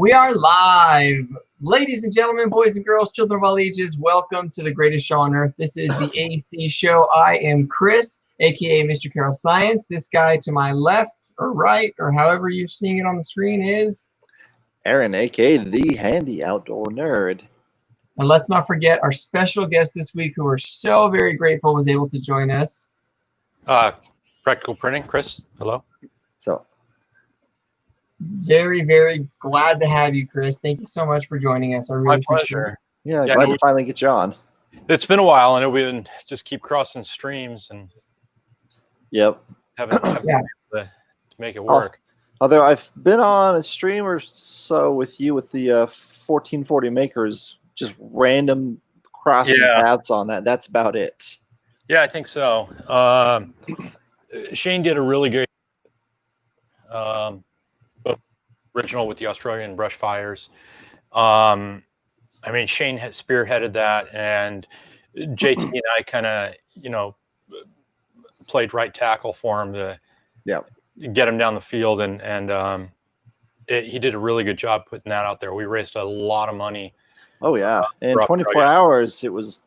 We are live. Ladies and gentlemen, boys and girls, children of all ages, welcome to the greatest show on earth. This is the AC show. I am Chris, aka Mr. Carol Science. This guy to my left or right, or however you're seeing it on the screen, is Aaron, aka the Handy Outdoor Nerd. And let's not forget our special guest this week, who we're so very grateful was able to join us. Practical Printing, Chris. Hello. So very, very glad to have you, Chris. Thank you so much for joining us. I really My pleasure. Yeah, glad to finally get you on. It's been a while, and we've been just keep crossing streams and haven't been able to make it work. Although I've been on a stream or so with you with the 1440 makers, just random crossing paths on that. That's about it. Yeah, I think so. Shane did a really good original with the Australian brush fires. I mean, Shane had spearheaded that, and JT and I kind of, played right tackle for him to get him down the field, and he did a really good job putting that out there. We raised a lot of money. Oh yeah, in 24 hours, it was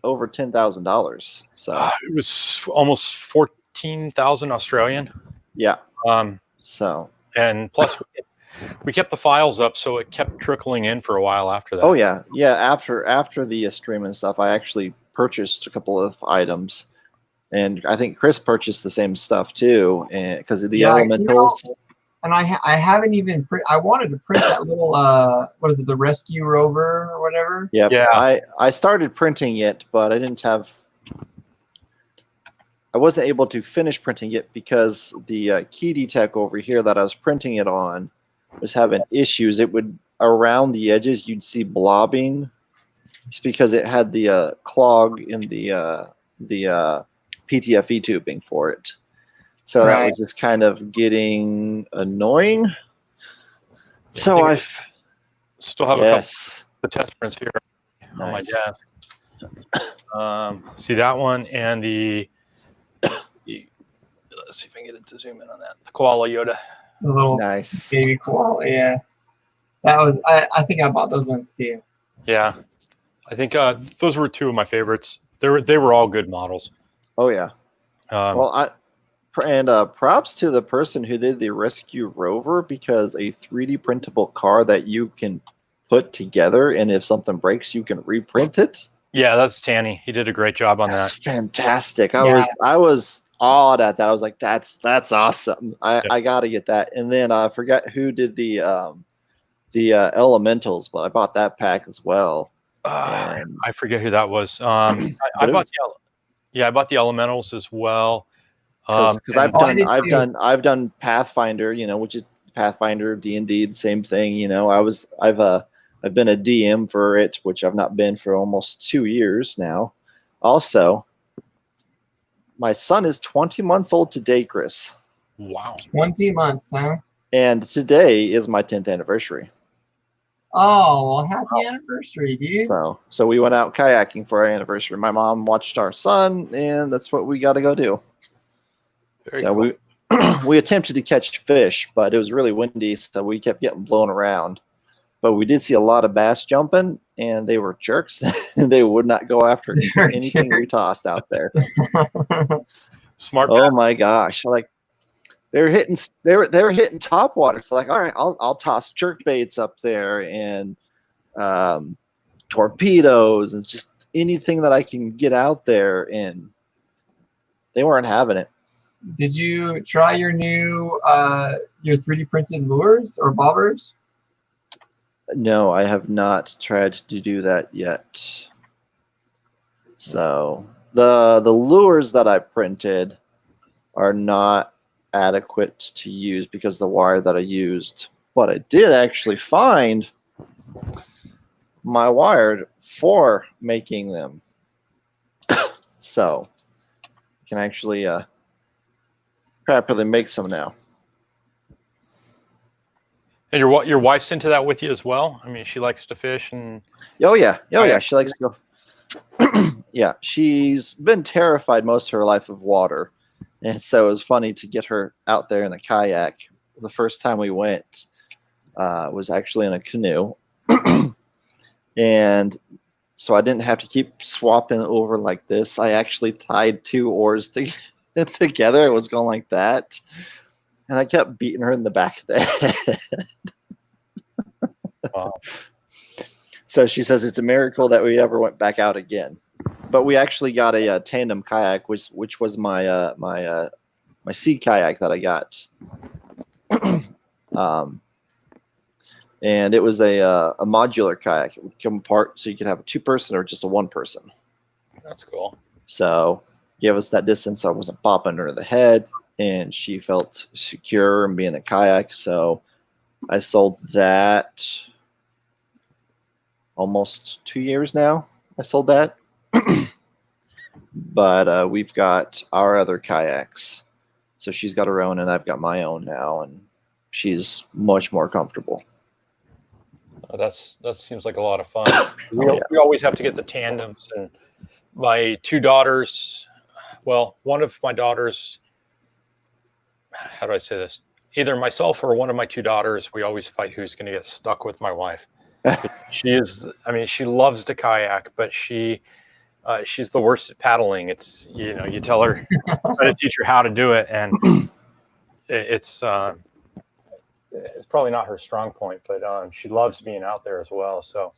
over $10,000. So it was almost 14,000 Australian. Yeah. And plus we kept the files up, so it kept trickling in for a while after that. Oh yeah, yeah. After the stream and stuff, I actually purchased a couple of items, and I think Chris purchased the same stuff too, and because of the elementals. And I haven't even I wanted to print that little what is it, the Rescue Rover or whatever. Yeah. I started printing it, but I wasn't able to finish printing it because the key tech over here that I was printing it on was having issues. It would, around the edges, you'd see blobbing. It's because it had the clog in the PTFE tubing for it. So that was just kind of getting annoying. So I still have a couple of the test prints here on my desk. See that one, and let's see if I can get it to zoom in on that. The Koala Yoda. The little baby koala, yeah. That was I think I bought those ones too. Yeah, I think those were two of my favorites. They were all good models. Oh yeah. Props to the person who did the Rescue Rover, because a 3D printable car that you can put together, and if something breaks, you can reprint it. Yeah, that's Tanny. He did a great job on that. That's fantastic. I was awed at that. I was like, that's awesome. I gotta get that. And then I forgot who did the elementals, but I bought that pack as well. I forget who that was. I bought the elementals as well. Because I've done Pathfinder, which is Pathfinder, D&D, the same thing. I've been a DM for it, which I've not been for almost 2 years now. Also, my son is 20 months old today, Chris. Wow. 20 months, huh? And today is my 10th anniversary. Oh, well, happy anniversary, dude. So we went out kayaking for our anniversary. My mom watched our son, and that's what we got to go do. Very cool. we attempted to catch fish, but it was really windy, so we kept getting blown around. But we did see a lot of bass jumping, and they were jerks. They would not go after anything we tossed out there. Smart. Oh my gosh! Like they were hitting top water. So like, all right, I'll toss jerk baits up there and torpedoes and just anything that I can get out there, and they weren't having it. Did you try your new your 3D printed lures or bobbers? No, I have not tried to do that yet. So the lures that I printed are not adequate to use because the wire that I used. But I did actually find my wire for making them. So I can actually properly make some now. And your wife's into that with you as well? I mean, she likes to fish and. Oh yeah, she likes to go. Yeah, she's been terrified most of her life of water, and so it was funny to get her out there in a kayak. The first time we went, was actually in a canoe. And so I didn't have to keep swapping over like this. I actually tied 2 oars together. It was going like that. And I kept beating her in the back of the head. Wow. So she says it's a miracle that we ever went back out again. But we actually got a tandem kayak, which was my my sea kayak that I got. And it was a modular kayak. It would come apart so you could have a 2-person or just a 1-person. That's cool. So give us that distance. I wasn't popping her in the head, and she felt secure in being a kayak. So I sold that almost 2 years now. I sold that. But we've got our other kayaks. So she's got her own, and I've got my own now, and she's much more comfortable. That seems like a lot of fun. We always have to get the tandems, and my 2 daughters, well, one of my daughters, how do I say this? Either myself or one of my 2 daughters, we always fight who's going to get stuck with my wife. She loves to kayak, but she's the worst at paddling. It's, you tell her, try to teach her how to do it, and it's probably not her strong point, but she loves being out there as well. So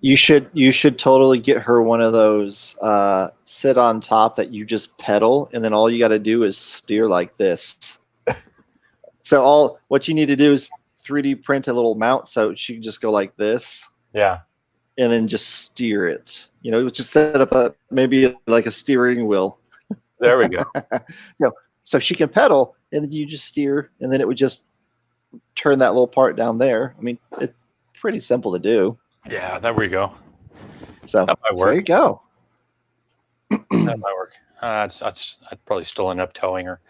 you should totally get her one of those sit on top that you just pedal, and then all you got to do is steer like this. So what you need to do is 3D print a little mount so she can just go like this. Yeah. And then just steer it. Just set up maybe like a steering wheel. There we go. So she can pedal, and then you just steer, and then it would just turn that little part down there. I mean, it's pretty simple to do. Yeah, there we go. So that might work. There you go. That might work. I'd probably still end up towing her.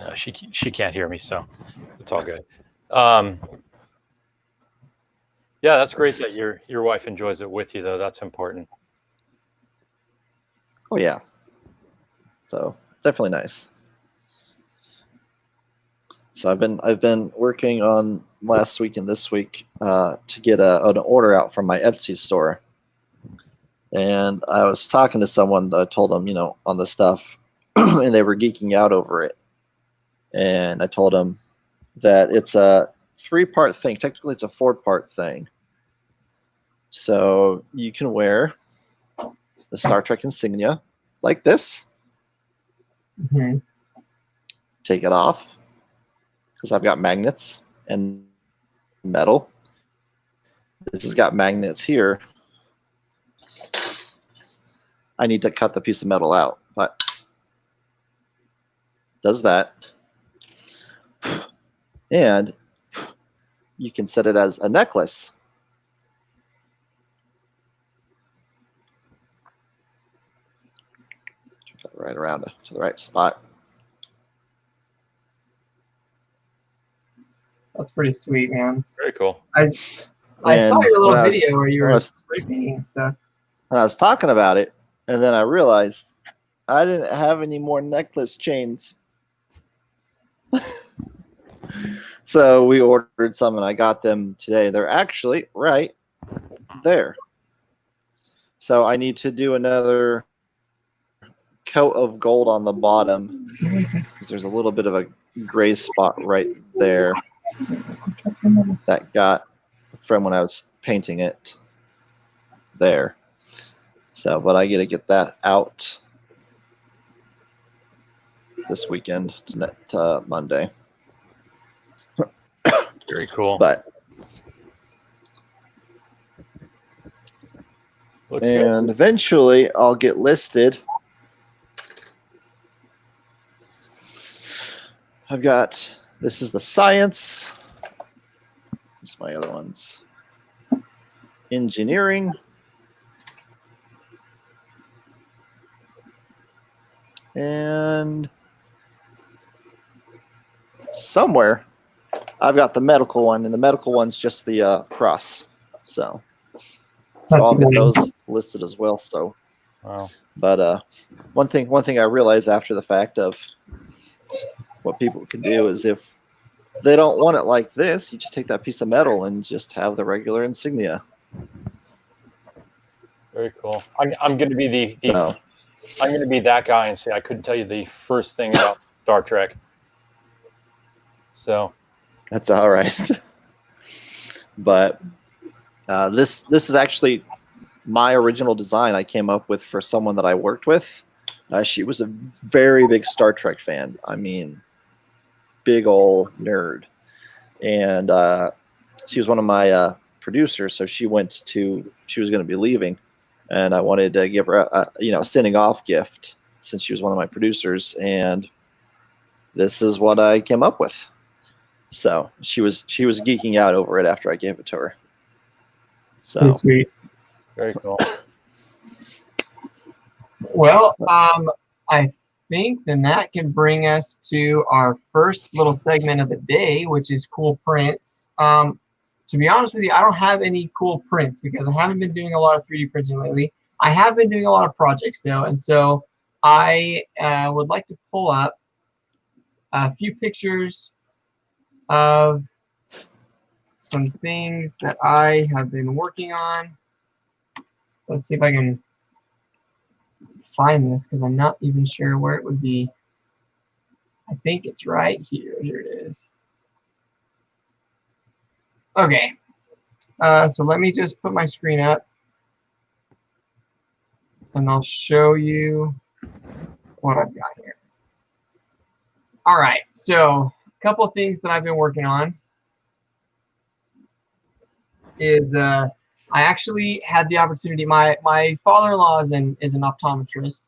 No, she can't hear me, so it's all good. Yeah, that's great that your wife enjoys it with you, though. That's important. Oh yeah. So definitely nice. So I've been working on last week and this week to get an order out from my Etsy store. And I was talking to someone that I told them, on the stuff, and they were geeking out over it. And I told them that it's a 3-part thing. Technically, it's a 4-part thing. So you can wear the Star Trek insignia like this. Mm-hmm. Take it off, because I've got magnets and metal. This has got magnets here. I need to cut the piece of metal out, but does that. And you can set it as a necklace. Right around to the right spot. That's pretty sweet, man. Very cool. I saw your little video where you were spray painting and stuff. And I was talking about it, and then I realized I didn't have any more necklace chains. So we ordered some, and I got them today. They're actually right there. So I need to do another coat of gold on the bottom, because there's a little bit of a gray spot right there that got from when I was painting it there. So, but I got to get that out this weekend to Monday. Very cool. But Looks and good. eventually I'll get listed. I've got, this is the science. Here's my other ones. Engineering. And somewhere I've got the medical one, and the medical one's just the cross. So I'll get those listed as well. So, wow. But one thing I realized after the fact of what people can do is if they don't want it like this, you just take that piece of metal and just have the regular insignia. Very cool. I'm going to be I'm going to be that guy and say I couldn't tell you the first thing about Star Trek. So that's all right. But this is actually my original design I came up with for someone that I worked with. She was a very big Star Trek fan. I mean, big old nerd. And she was one of my producers, so she was going to be leaving. And I wanted to give her a sending off gift since she was one of my producers. And this is what I came up with. So she was geeking out over it after I gave it to her. So pretty sweet. Very cool. Well, I think then that can bring us to our first little segment of the day, which is cool prints. To be honest with you, I don't have any cool prints because I haven't been doing a lot of 3D printing lately. I have been doing a lot of projects though, and so I would like to pull up a few pictures of some things that I have been working on. Let's see if I can find this because I'm not even sure where it would be. I think it's right here. Here it is. Okay. So let me just put my screen up and I'll show you what I've got here. All right. So a couple of things that I've been working on is I actually had the opportunity. My father-in-law is an optometrist,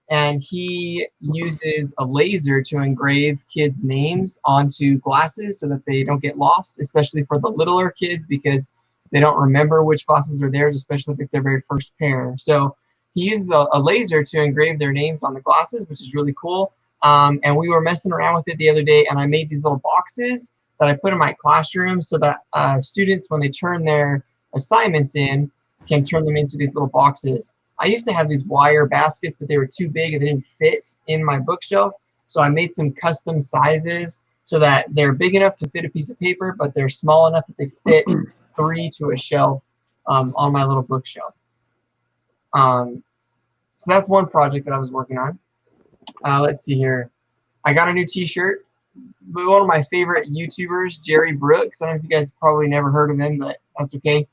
and he uses a laser to engrave kids' names onto glasses so that they don't get lost, especially for the littler kids because they don't remember which glasses are theirs, especially if it's their very first pair. So he uses a laser to engrave their names on the glasses, which is really cool. And we were messing around with it the other day, and I made these little boxes that I put in my classroom so that students, when they turn their assignments in, can turn them into these little boxes. I used to have these wire baskets, but they were too big and they didn't fit in my bookshelf. So I made some custom sizes so that they're big enough to fit a piece of paper, but they're small enough that they fit 3 to a shelf on my little bookshelf. So that's one project that I was working on. Let's see here. I got a new t-shirt. One of my favorite YouTubers, Jerry Brooks. I don't know if you guys probably never heard of him, but that's okay.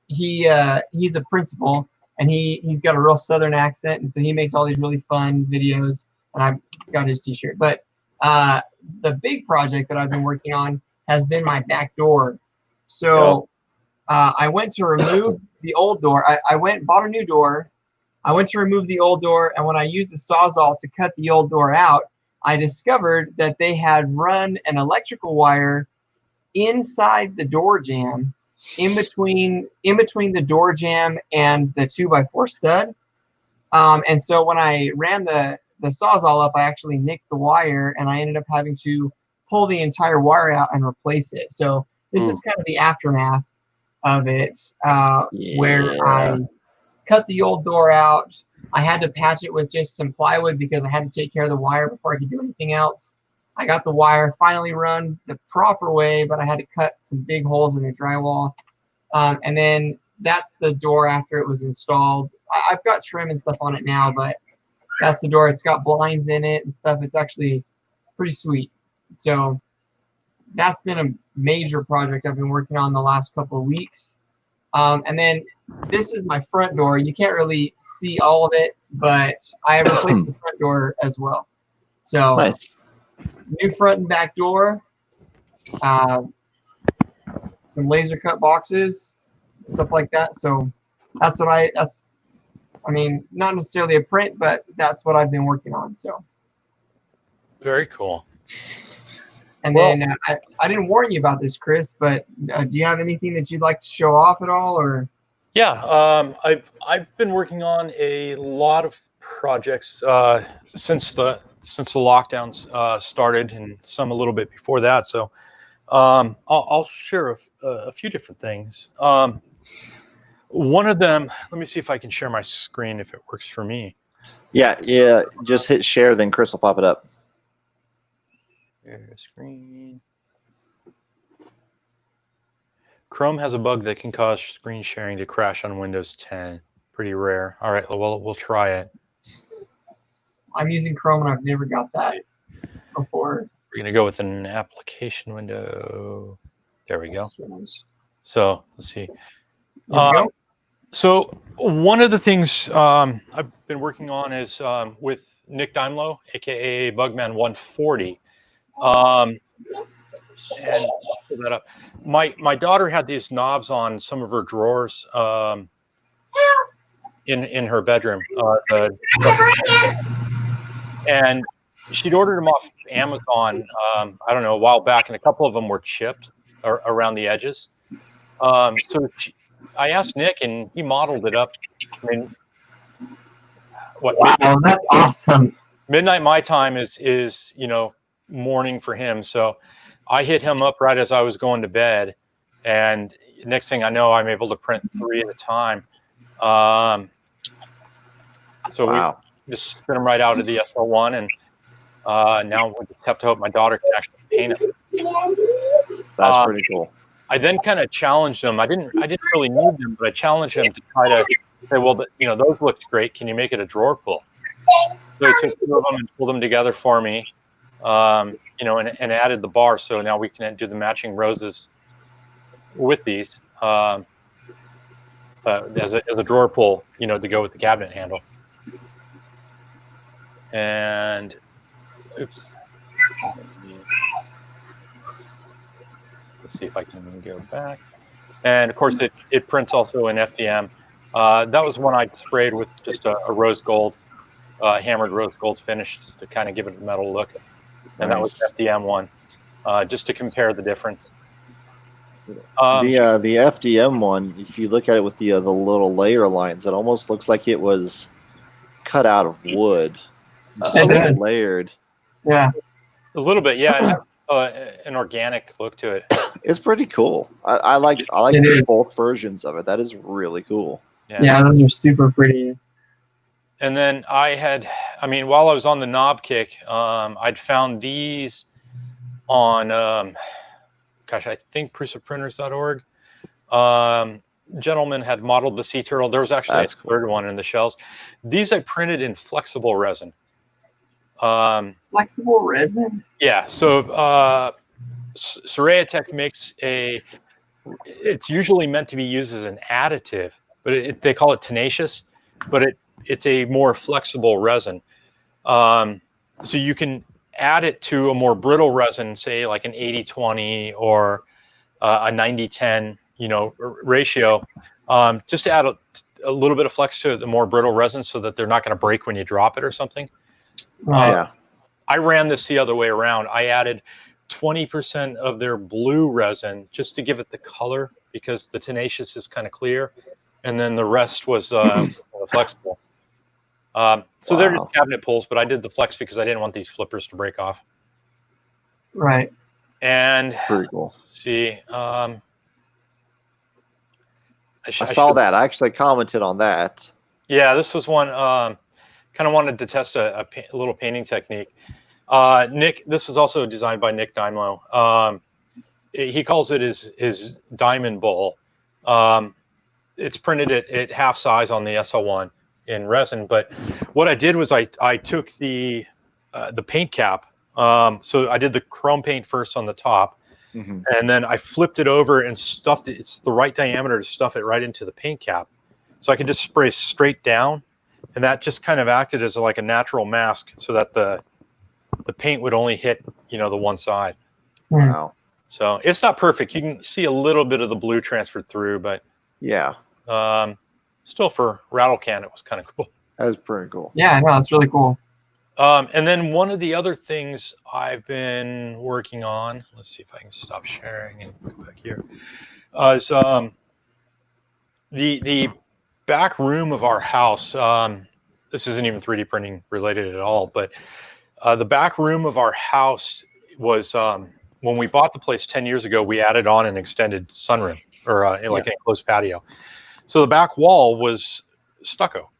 He's a principal, and he's got a real Southern accent, and so he makes all these really fun videos, and I've got his t-shirt. But the big project that I've been working on has been my back door. So I went to remove the old door. I bought a new door. I went to remove the old door, and when I used the Sawzall to cut the old door out, I discovered that they had run an electrical wire inside the door jamb, in between the door jamb and the 2x4 stud. And so when I ran the Sawzall up, I actually nicked the wire, and I ended up having to pull the entire wire out and replace it. So this is kind of the aftermath of it, where I cut the old door out. I had to patch it with just some plywood because I had to take care of the wire before I could do anything else. I got the wire finally run the proper way, but I had to cut some big holes in the drywall. And then that's the door after it was installed. I've got trim and stuff on it now, but that's the door. It's got blinds in it and stuff. It's actually pretty sweet. So that's been a major project I've been working on the last couple of weeks. And then this is my front door. You can't really see all of it, but I have replaced the front door as well. So nice. New front and back door, some laser cut boxes, stuff like that. So that's what I mean, not necessarily a print, but that's what I've been working on. So very cool. And then I didn't warn you about this, Chris, but do you have anything that you'd like to show off at all, or? Yeah, I've been working on a lot of projects since the lockdowns started, and some a little bit before that. So I'll share a few different things. One of them, let me see if I can share my screen if it works for me. Yeah. Just hit share, then Chris will pop it up. Share screen. Chrome has a bug that can cause screen sharing to crash on Windows 10. Pretty rare. All right, well, we'll try it. I'm using Chrome and I've never got that before. We're going to go with an application window. There we go. So let's see. There we go. So one of the things I've been working on is with Nick Daimlo, aka Bugman 140. And I'll pull that up. My daughter had these knobs on some of her drawers in her bedroom, and she'd ordered them off Amazon. I don't know, a while back, and a couple of them were chipped around the edges. So I asked Nick, and he modeled it up. I mean, Wow, that's awesome. Midnight my time is morning for him. So I hit him up right as I was going to bed, and next thing I know, I'm able to print 3 at a time. So wow. We just spin them right out of the SL1, and now we just have to hope my daughter can actually paint it. That's pretty cool. I then kind of challenged them. I didn't really need them, but I challenged them to try to say, well, those looked great. Can you make it a drawer pull? So he took 2 of them and pulled them together for me, and added the bar. So now we can do the matching roses with these as a drawer pull, to go with the cabinet handle. And oops. Let's see if I can go back. And of course, it prints also in FDM. That was one I sprayed with just a rose gold, hammered rose gold finish, just to kind of give it a metal look. And that was FDM one, just to compare the difference. The FDM one, if you look at it with the little layer lines, it almost looks like it was cut out of wood, just layered. Yeah, a little bit. Yeah, it has an organic look to it. It's pretty cool. I like both versions of it. That is really cool. Yeah, those are super pretty. And then while I was on the knob kick, I'd found these on, I think prusaprinters.org. Gentleman had modeled the sea turtle. There was actually a third one in the shells. These I printed in flexible resin. Flexible resin? Yeah. So Soraya makes it's usually meant to be used as an additive, but they call it tenacious, but it's a more flexible resin. So you can add it to a more brittle resin, say like an 80-20 or a 90-10, ratio, just to add a little bit of flex to the more brittle resin so that they're not going to break when you drop it or something. Yeah. I ran this the other way around. I added 20% of their blue resin just to give it the color, because the tenacious is kind of clear, and then the rest was flexible. So they're just cabinet pulls, but I did the flex because I didn't want these flippers to break off. Right. And pretty cool. Let's see. I saw that. I actually commented on that. Yeah, this was one. Kind of wanted to test a little painting technique. Nick, this is also designed by Nick Daimlo. He calls it his diamond bowl. It's printed at half size on the SL1 in resin. But what I did was I took the paint cap. So I did the chrome paint first on the top, and then I flipped it over and stuffed it. It's the right diameter to stuff it right into the paint cap. So I could just spray straight down, and that just kind of acted as like a natural mask so that the paint would only hit, the one side. Wow. So it's not perfect. You can see a little bit of the blue transferred through, but yeah. Still for rattle can, it was kind of cool. That was pretty cool. Yeah, no, that's really cool. And then one of the other things I've been working on, let's see if I can stop sharing and go back here, is the back room of our house. This isn't even 3D printing related at all, but the back room of our house was, when we bought the place 10 years ago, we added on an extended sunroom, or an enclosed patio. So the back wall was stucco.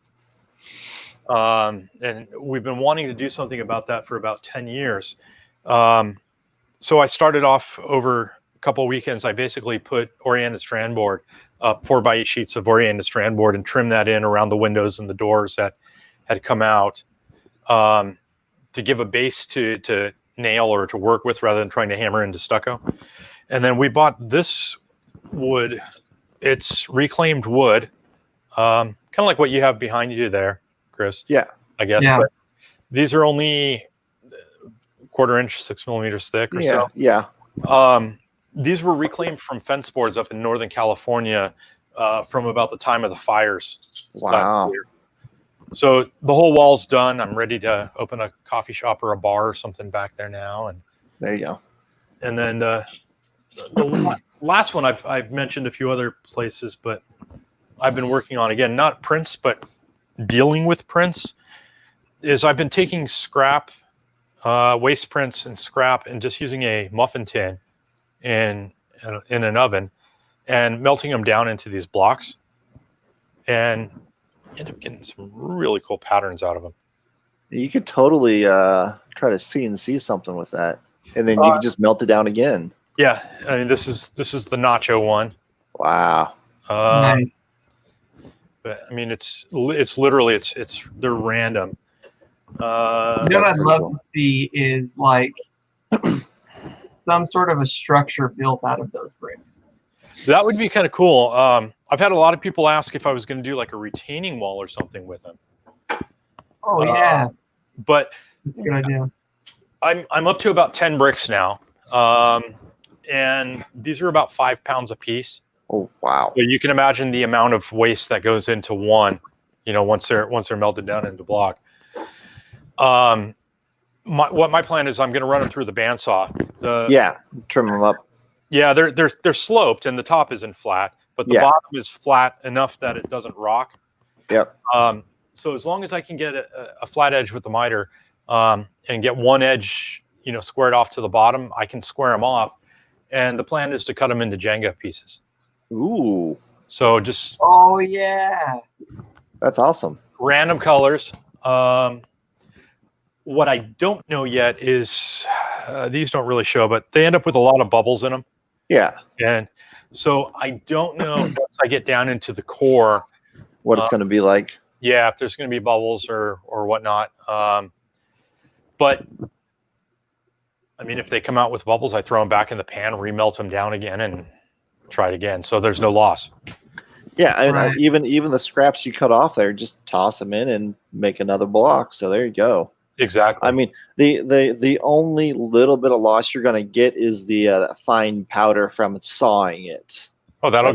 And we've been wanting to do something about that for about 10 years. so I started off over a couple of weekends. I basically put oriented strand board, 4x8 sheets of oriented strand board, and trimmed that in around the windows and the doors that had come out, to give a base to nail or to work with rather than trying to hammer into stucco. And then we bought this wood. It's reclaimed wood, kind of like what you have behind you there, Chris. Yeah, I guess. Yeah. But these are only 1/4 inch, 6 millimeters thick or so. Yeah. These were reclaimed from fence boards up in Northern California from about the time of the fires. Wow. Last year. So the whole wall's done. I'm ready to open a coffee shop or a bar or something back there now. And There you go. and then the last one I've mentioned a few other places, but I've been working on, again, not prints, but dealing with prints, is I've been taking scrap, waste prints and scrap, and just using a muffin tin in an oven and melting them down into these blocks, and end up getting some really cool patterns out of them. You could totally try to CNC something with that, and then you can just melt it down again. Yeah, I mean, this is the nacho one. Wow. Nice. But I mean, it's literally they're random. You know what I'd love to see is like some sort of a structure built out of those bricks. That would be kind of cool. I've had a lot of people ask if I was going to do like a retaining wall or something with them. Oh yeah, But that's a good idea. I'm up to about 10 bricks now, and these are about 5 pounds a piece. Oh wow. So you can imagine the amount of waste that goes into one, once they're melted down into block. My plan is I'm going to run them through the bandsaw. Trim them up. Yeah, they're sloped and the top isn't flat, but the bottom is flat enough that it doesn't rock. Yep. So as long as I can get a flat edge with the miter, and get one edge, squared off to the bottom, I can square them off. And the plan is to cut them into Jenga pieces. Ooh. So just. Oh yeah. That's awesome. Random colors. What I don't know yet is these don't really show, but they end up with a lot of bubbles in them. Yeah. And so I don't know once I get down into the core what it's going to be like. Yeah, if there's going to be bubbles or whatnot. But I mean, if they come out with bubbles, I throw them back in the pan, remelt them down again, and try it again. So there's no loss. Yeah, and right. even the scraps you cut off there, just toss them in and make another block. So there you go. Exactly. I mean, the only little bit of loss you're going to get is the fine powder from sawing it. Oh, that'll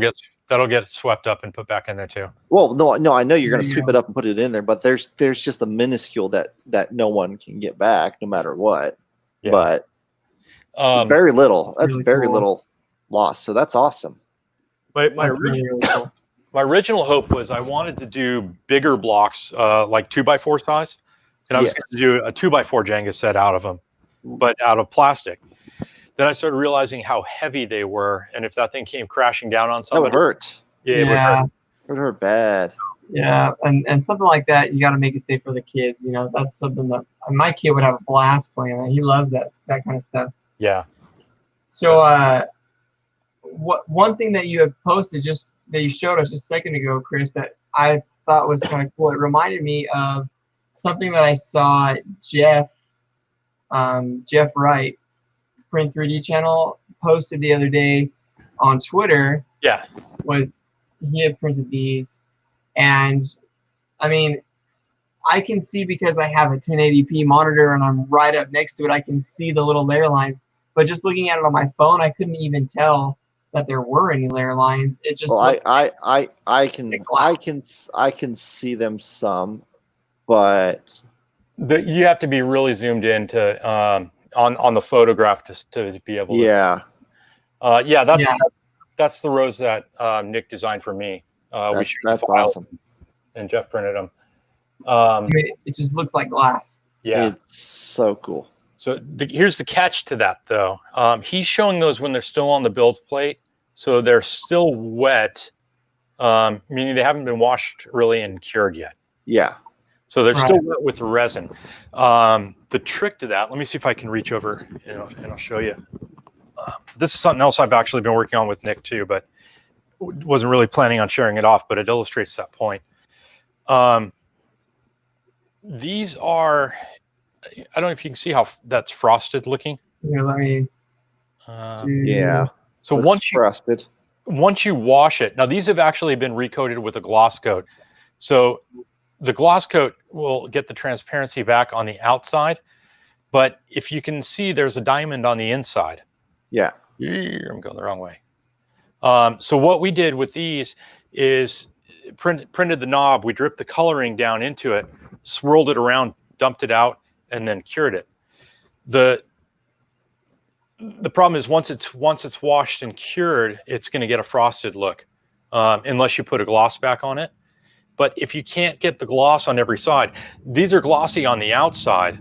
get swept up and put back in there too. Well, no, I know you're going to sweep it up and put it in there, but there's just a minuscule that no one can get back, no matter what. Yeah. But very little. That's really very cool. Little loss. So that's awesome. My original hope was I wanted to do bigger blocks, like 2x4 size. And I was going to do a 2x4 Jenga set out of them, but out of plastic. Then I started realizing how heavy they were, and if that thing came crashing down on somebody, that would hurt. Yeah, it would hurt. It would hurt bad. Yeah, and something like that, you got to make it safe for the kids. That's something that my kid would have a blast playing. He loves that kind of stuff. Yeah. So, one thing that you have posted, just that you showed us just a second ago, Chris, that I thought was kind of cool. It reminded me of something that I saw Jeff Wright, Print 3D channel, posted the other day on Twitter. Yeah. He had printed these, and I mean, I can see, because I have a 1080p monitor and I'm right up next to it, I can see the little layer lines. But just looking at it on my phone, I couldn't even tell that there were any layer lines. It just I can see them some, but you have to be really zoomed in to on the photograph to be able to. That's the rows that Nick designed for me. That's awesome. And Jeff printed them. It just looks like glass. Yeah, it's so cool. So here's the catch to that, though. He's showing those when they're still on the build plate, so they're still wet, meaning they haven't been washed really and cured yet. Yeah. So they're Right. still wet with the resin. The trick to that, let me see if I can reach over, and I'll show you. This is something else I've actually been working on with Nick too, but wasn't really planning on sharing it off, but it illustrates that point. These are, I don't know if you can see how that's frosted looking. Here, let me. Yeah. So Looks frosted. once you wash it, now these have actually been recoated with a gloss coat. So the gloss coat will get the transparency back on the outside, but if you can see, there's a diamond on the inside. Yeah. I'm going the wrong way. So what we did with these is printed the knob, we dripped the coloring down into it, swirled it around, dumped it out, and then cured it. The problem is once it's washed and cured, it's going to get a frosted look, unless you put a gloss back on it. But if you can't get the gloss on every side, these are glossy on the outside.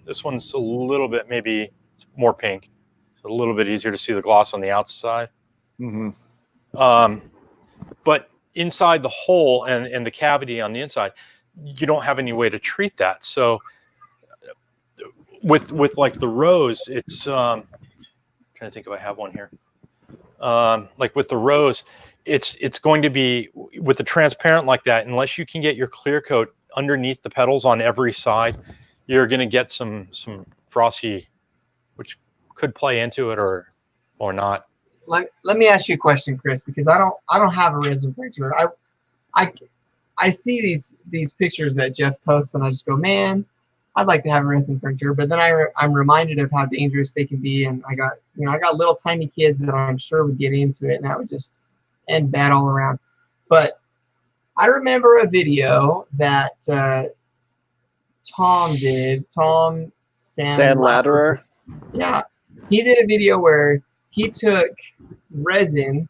This one's a little bit, maybe it's more pink, so a little bit easier to see the gloss on the outside. Mm-hmm. But inside the hole and the cavity on the inside, you don't have any way to treat that. So with like the rose, it's trying to think if I have one here. Like with the rose, it's going to be with the transparent like that. Unless you can get your clear coat underneath the petals on every side, you're going to get some frosty, which could play into it or not. Let me ask you a question, Chris, because I don't have a resin printer. I see these pictures that Jeff posts, and I just go, man, I'd like to have a resin printer. But then I'm reminded of how dangerous they can be, and I got little tiny kids that I'm sure would get into it, and that would just end bad all around. But I remember a video that Tom Sandladerer. Yeah, he did a video where he took resin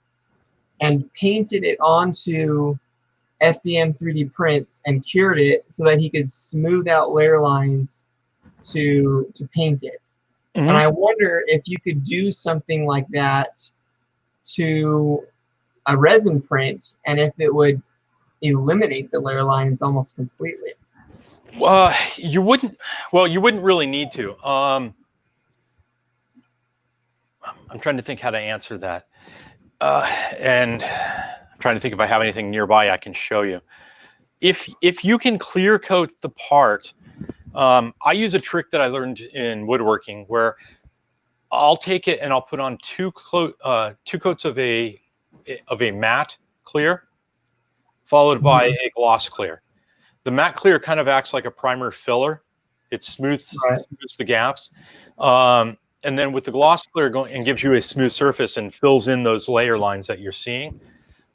and painted it onto FDM 3D prints and cured it so that he could smooth out layer lines to paint it. Mm-hmm. And I wonder if you could do something like that to a resin print, and if it would eliminate the layer lines almost completely. You wouldn't really need to. I'm trying to think how to answer that. And I'm trying to think if I have anything nearby I can show you. If you can clear coat the part, I use a trick that I learned in woodworking where I'll take it and I'll put on two coats of a matte clear, followed by a gloss clear. The matte clear kind of acts like a primer filler. It smooths the gaps. And then with the gloss clear and gives you a smooth surface and fills in those layer lines that you're seeing.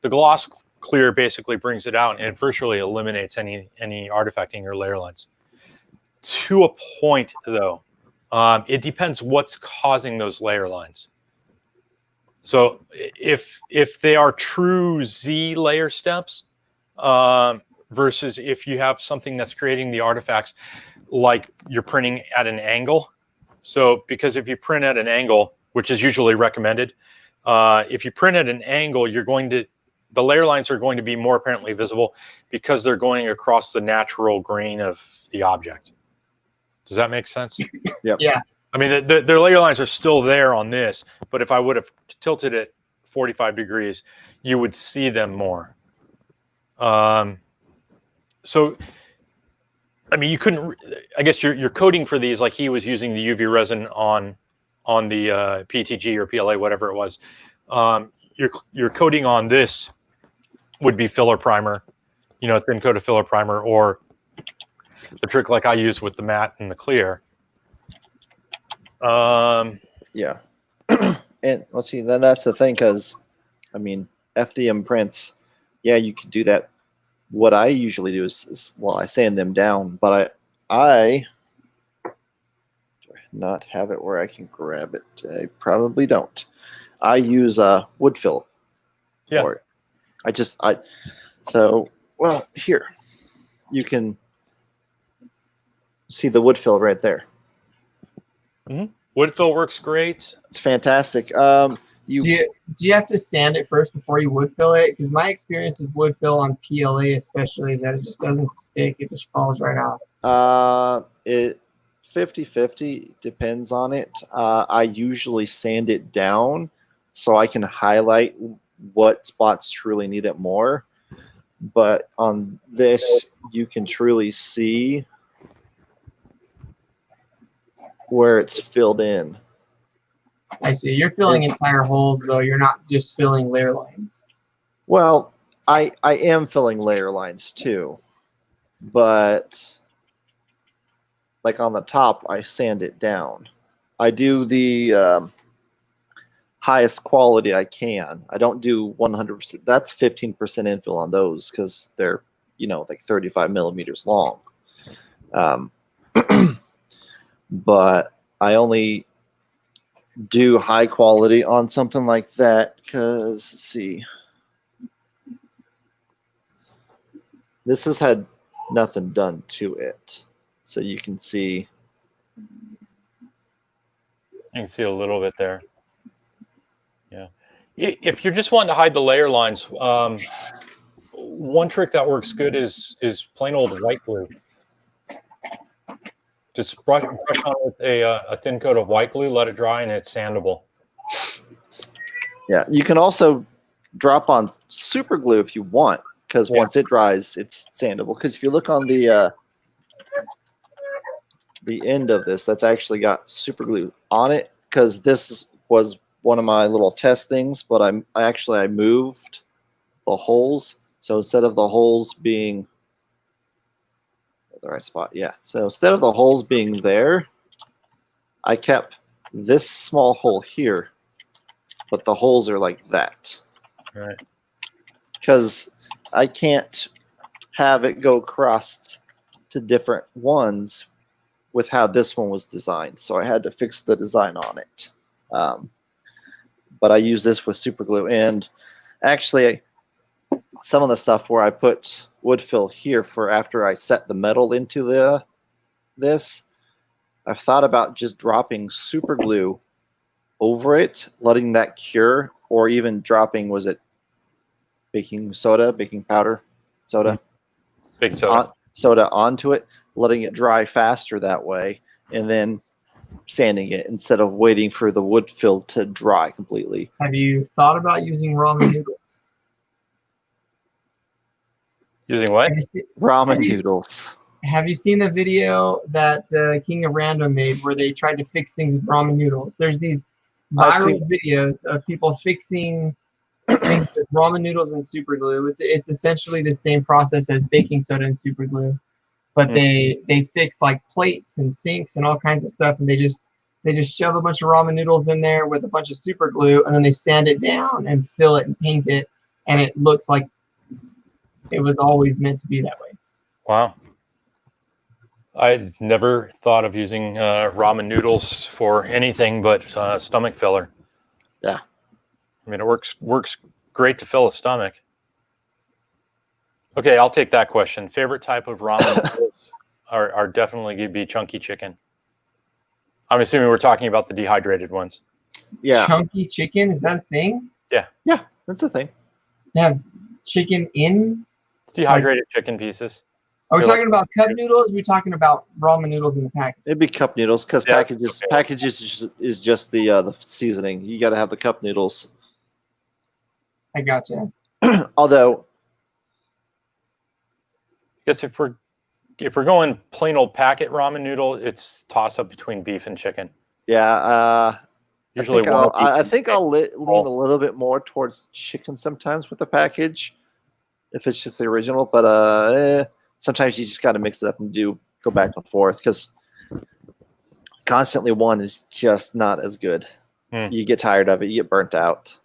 The gloss clear basically brings it out and virtually eliminates any artifacting or layer lines. To a point, though, it depends what's causing those layer lines. So if they are true Z layer steps, versus if you have something that's creating the artifacts like you're printing at an angle. So because if you print at an angle, which is usually recommended, if you print at an angle, the layer lines are going to be more apparently visible because they're going across the natural grain of the object. Does that make sense? Yep. Yeah. I mean, the layer lines are still there on this, but if I would have tilted it 45 degrees, you would see them more. So, I mean, you couldn't. I guess you're coating for these like he was using the UV resin on the PTG or PLA, whatever it was. Your coating on this would be filler primer, thin coat of filler primer, or the trick like I use with the matte and the clear. Yeah. And let's see, then that's the thing, because I mean, FDM prints, yeah, you can do that. What I usually do is I sand them down, but I do not have it where I can grab it. I probably don't. I use wood fill. Yeah. For it. Here you can see the wood fill right there. Mm-hmm. Wood fill works great. It's fantastic. Do you have to sand it first before you wood fill it? Because my experience with wood fill on PLA especially is that it just doesn't stick. It just falls right off. It 50-50 depends on it. I usually sand it down so I can highlight what spots truly need it more. But on this, you can truly see where it's filled in. I see. You're filling entire holes, though. You're not just filling layer lines. Well, I am filling layer lines too, but like on the top, I sand it down. I do the highest quality I can. I don't do 100%. That's 15% infill on those because they're, like 35 millimeters long. But I only do high quality on something like that because, let's see. This has had nothing done to it. So you can see. You can see a little bit there. Yeah. If you're just wanting to hide the layer lines, one trick that works good is plain old white glue. Just brush on with a thin coat of white glue, let it dry, and it's sandable. Yeah, you can also drop on super glue if you want, because once it dries, it's sandable. Because if you look on the end of this, that's actually got super glue on it. Because this was one of my little test things, but I moved the holes. So instead of the holes being the right spot, so instead of the holes being there, I kept this small hole here, but the holes are like that. Right. Because I can't have it go across to different ones with how this one was designed. So I had to fix the design on it. But I use this with super glue. And actually, some of the stuff where I put wood fill here for after I set the metal into this, I've thought about just dropping super glue over it, letting that cure, or even dropping, was it baking powder, soda? Baking soda. Soda onto it, letting it dry faster that way, and then sanding it instead of waiting for the wood fill to dry completely. Have you thought about using ramen noodles? Using what? Ramen noodles. Have you seen the video that King of Random made where they tried to fix things with ramen noodles? There's these viral videos of people fixing things with ramen noodles and super glue. It's essentially the same process as baking soda and super glue, but they fix like plates and sinks and all kinds of stuff, and they just shove a bunch of ramen noodles in there with a bunch of super glue, and then they sand it down and fill it and paint it, and it looks like it was always meant to be that way. Wow. I'd never thought of using ramen noodles for anything but stomach filler. Yeah. I mean, it works great to fill a stomach. Okay, I'll take that question. Favorite type of ramen noodles are definitely going to be chunky chicken. I'm assuming we're talking about the dehydrated ones. Yeah. Chunky chicken, is that a thing? Yeah. Yeah, that's a thing. They have chicken in? It's dehydrated chicken pieces. Are we talking about cup noodles? Or are we talking about ramen noodles in the package? It'd be cup noodles because packages is just the seasoning. You got to have the cup noodles. I gotcha. Although, I guess if we're going plain old packet ramen noodle, it's toss up between beef and chicken. Yeah. Usually I think I'll lean a little bit more towards chicken sometimes with the package, if it's just the original. But sometimes you just got to mix it up and go back and forth because constantly one is just not as good. You get tired of it. You get burnt out.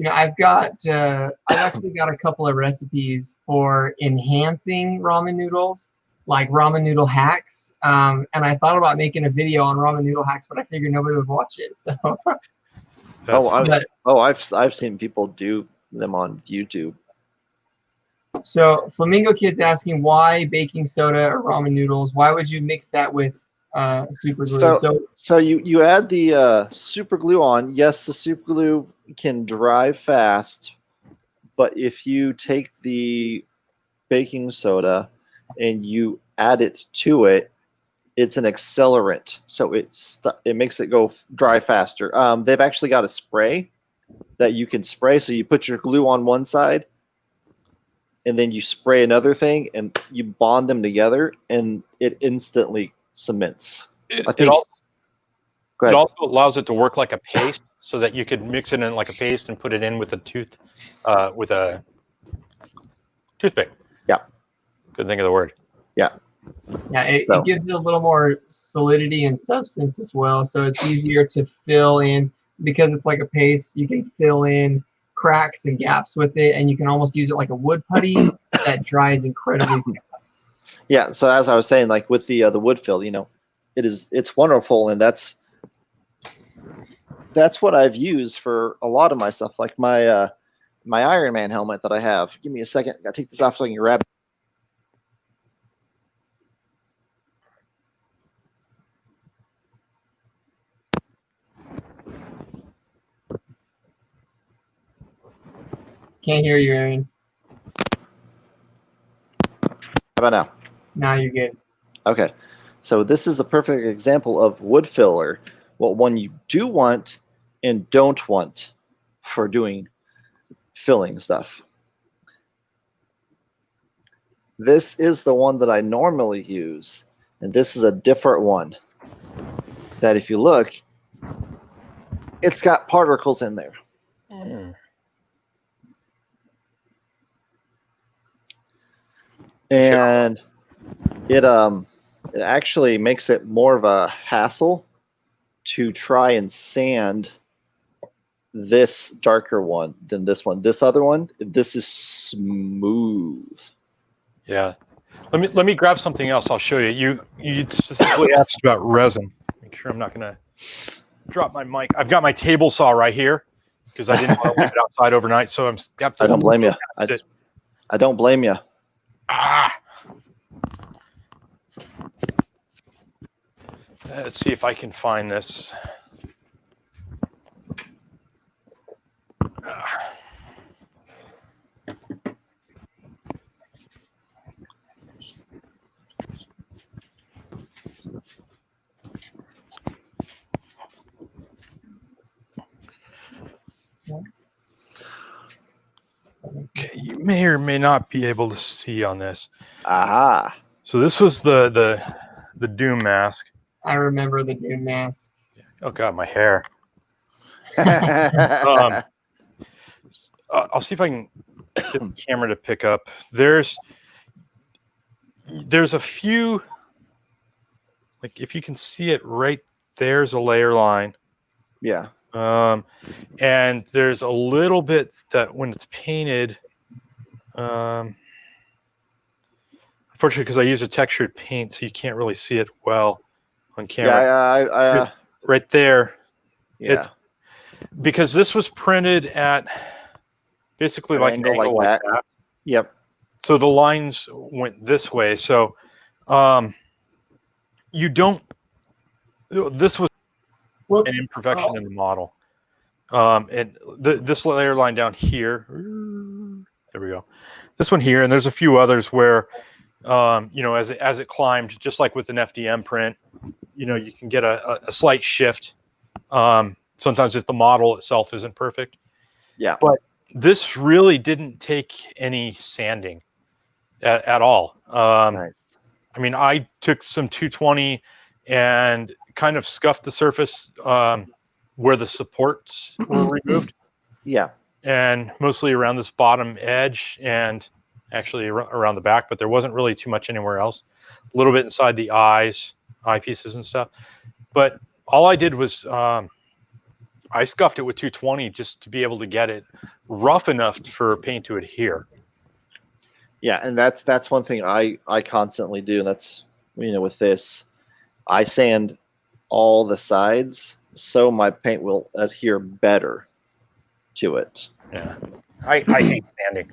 I've actually got a couple of recipes for enhancing ramen noodles, like ramen noodle hacks. And I thought about making a video on ramen noodle hacks, but I figured nobody would watch it. So. I've seen people do them on YouTube. So Flamingo Kid's asking why baking soda or ramen noodles? Why would you mix that with super glue. So you add the super glue on. Yes, the super glue can dry fast, but if you take the baking soda and you add it to it, it's an accelerant, so it makes it go dry faster. They've actually got a spray that you can spray. So you put your glue on one side, and then you spray another thing, and you bond them together, and it instantly cements. It also allows it to work like a paste, so that you could mix it in like a paste and put it in with a toothpick. Yeah. Couldn't think of the word. Yeah. Yeah, it gives it a little more solidity and substance as well, so it's easier to fill in because it's like a paste. You can fill in cracks and gaps with it, and you can almost use it like a wood putty that dries incredibly fast. Yeah. So as I was saying, like with the wood fill, it's wonderful, and that's what I've used for a lot of my stuff, like my Iron Man helmet that I have. Give me a second. I gotta take this off so I can grab it. Can't hear you, Aaron. How about now? Now you're good. Okay. So this is the perfect example of wood filler, what one you do want and don't want for doing filling stuff. This is the one that I normally use, and this is a different one that if you look, it's got particles in there. And it actually makes it more of a hassle to try and sand this darker one than this one. This other one, this is smooth. Yeah. Let me grab something else. I'll show you. You specifically asked about resin. Make sure I'm not gonna drop my mic. I've got my table saw right here because I didn't want to leave it outside overnight. So I don't blame you. I don't blame you. Let's see if I can find this. Okay, you may or may not be able to see on this. Aha. So this was the Doom mask. I remember the Doom mask. Oh God, my hair. I'll see if I can get the camera to pick up. There's a few, like if you can see it right there's a layer line. Yeah. And there's a little bit that when it's painted, unfortunately, because I use a textured paint, so you can't really see it well on camera. Yeah, right there. Yeah. It's because this was printed at basically like an angle like that. Yep. So the lines went this way. So you don't. This was an imperfection in the model. And this layer line down here. There we go. This one here, and there's a few others where, as it climbed, just like with an FDM print, you can get a slight shift. Sometimes if the model itself isn't perfect. Yeah. But this really didn't take any sanding at all. Nice. I mean, I took some 220 and kind of scuffed the surface where the supports were removed. Yeah. And mostly around this bottom edge and actually around the back, but there wasn't really too much anywhere else. A little bit inside the eyepieces and stuff. But all I did was I scuffed it with 220 just to be able to get it rough enough for paint to adhere. Yeah, and that's one thing I constantly do. And that's with this, I sand all the sides so my paint will adhere better to it. Yeah, I hate sanding.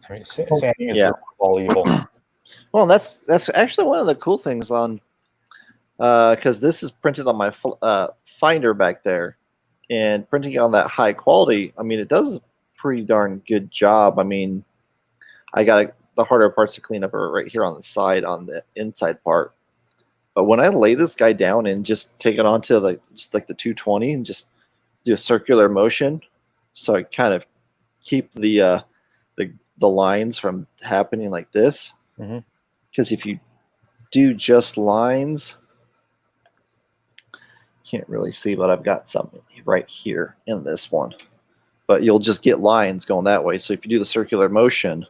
I mean, sanding is all evil. Well, that's actually one of the cool things on because this is printed on my Finder back there, and printing on that high quality, I mean, it does a pretty darn good job. I mean, I got the harder parts to clean up are right here on the side, on the inside part. But when I lay this guy down and just take it onto just like the 220 and just do a circular motion, so I kind of keep the lines from happening like this. Because if you do just lines, can't really see, but I've got something right here in this one. But you'll just get lines going that way. So if you do the circular motion,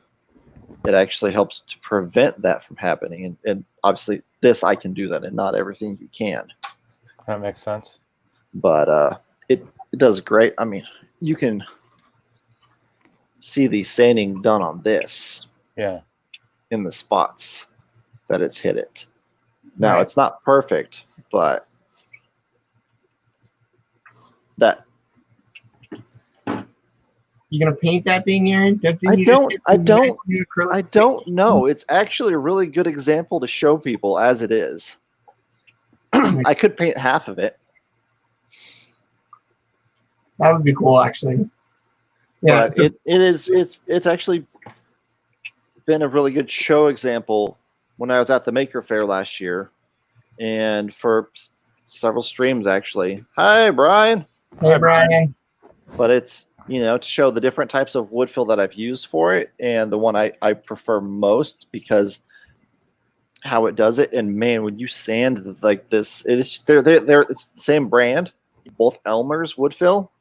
it actually helps to prevent that from happening. And obviously this, I can do that, and not everything you can. That makes sense. But it does great. I mean, you can see the sanding done on this. Yeah. In the spots that it's hit it. Now, it's not perfect, but that. You gonna paint that thing, Aaron? I don't know. It's actually a really good example to show people as it is. I could paint half of it. That would be cool, actually. Yeah, but it's actually been a really good show example when I was at the Maker Faire last year, and for several streams actually. Hi, Brian. Hey, Brian. But it's, to show the different types of wood fill that I've used for it, and the one I prefer most because how it does it. And man, when you sand like this, it's the same brand, both Elmer's wood fill,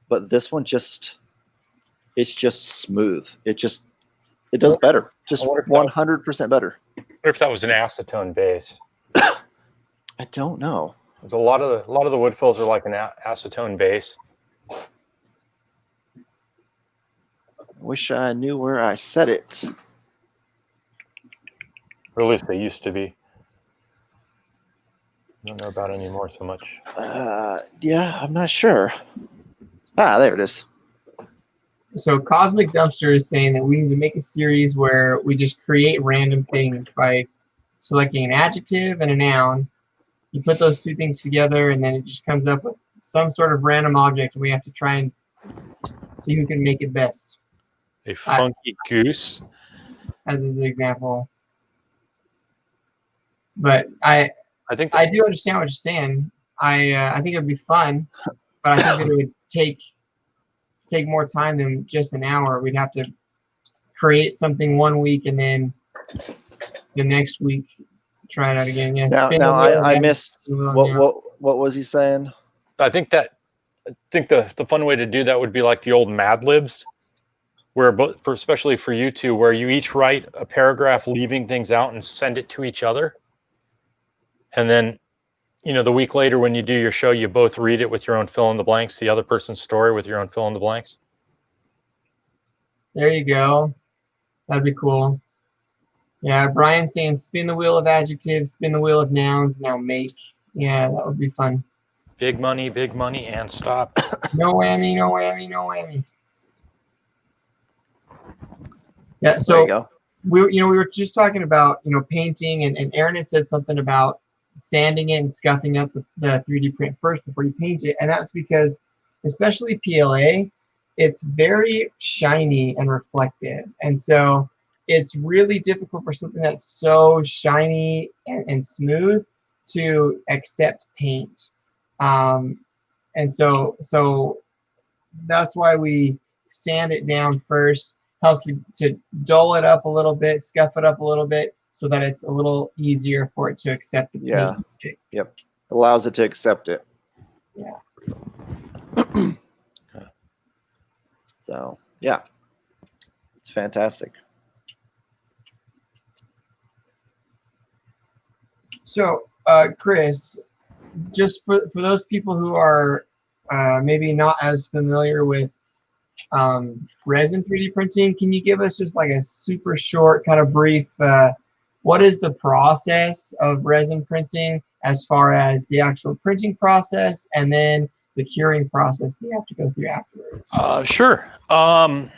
but this one it's just smooth. It does better, just 100% better. What if that was an acetone base? I don't know. A lot of the wood fills are like an acetone base. Wish I knew where I set it. Or at least they used to be. I don't know about anymore so much. Yeah, I'm not sure. There it is. So Cosmic Dumpster is saying that we need to make a series where we just create random things by selecting an adjective and a noun. You put those two things together, and then it just comes up with some sort of random object, and we have to try and see who can make it best. A funky goose, as an example. But I think I do understand what you're saying. I think it would be fun, but I think that it would take more time than just an hour. We'd have to create something one week and then the next week try it out again. Yeah. Now I missed what was he saying? I think the fun way to do that would be like the old Mad Libs, where especially for you two, where you each write a paragraph leaving things out and send it to each other, and then the week later when you do your show, you both read it with your own fill in the blanks, the other person's story with your own fill in the blanks. There you go. That'd be cool. Yeah, Brian's saying spin the wheel of adjectives, spin the wheel of nouns, now make. Yeah, that would be fun. Big money, and stop. No whammy, no whammy, no whammy. Yeah, so we were just talking about painting, and Aaron had said something about sanding it and scuffing up the 3D print first before you paint it, and that's because especially PLA, it's very shiny and reflective, and so it's really difficult for something that's so shiny and smooth to accept paint, and so that's why we sand it down first. Helps to dull it up a little bit, scuff it up a little bit, so that it's a little easier for it to accept the paint. Yep. Allows it to accept it. Yeah. So, yeah. It's fantastic. So, Chris, just for those people who are maybe not as familiar with resin 3D printing, can you give us just like a super short kind of brief what is the process of resin printing as far as the actual printing process and then the curing process that you have to go through afterwards? Sure. I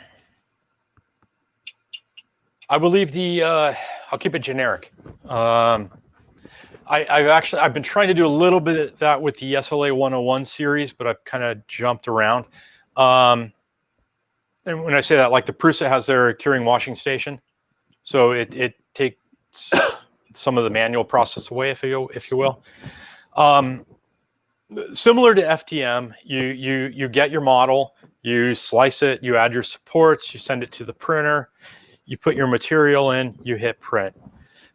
believe I'll keep it generic. I've been trying to do a little bit of that with the SLA 101 series, but I've kind of jumped around. And when I say that, like the Prusa has their curing washing station, so it takes some of the manual process away, if you will. Similar to FDM, you get your model, you slice it, you add your supports, you send it to the printer, you put your material in, you hit print.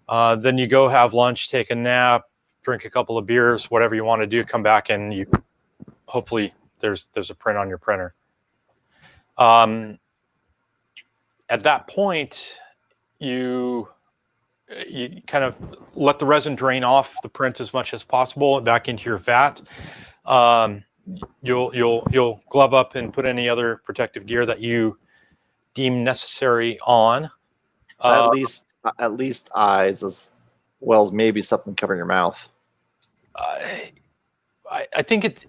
Then you go have lunch, take a nap, drink a couple of beers, whatever you want to do, come back and you hopefully there's a print on your printer. At that point, you kind of let the resin drain off the print as much as possible back into your vat. You'll glove up and put any other protective gear that you deem necessary on. At least eyes, as well as maybe something covering your mouth. I think it's.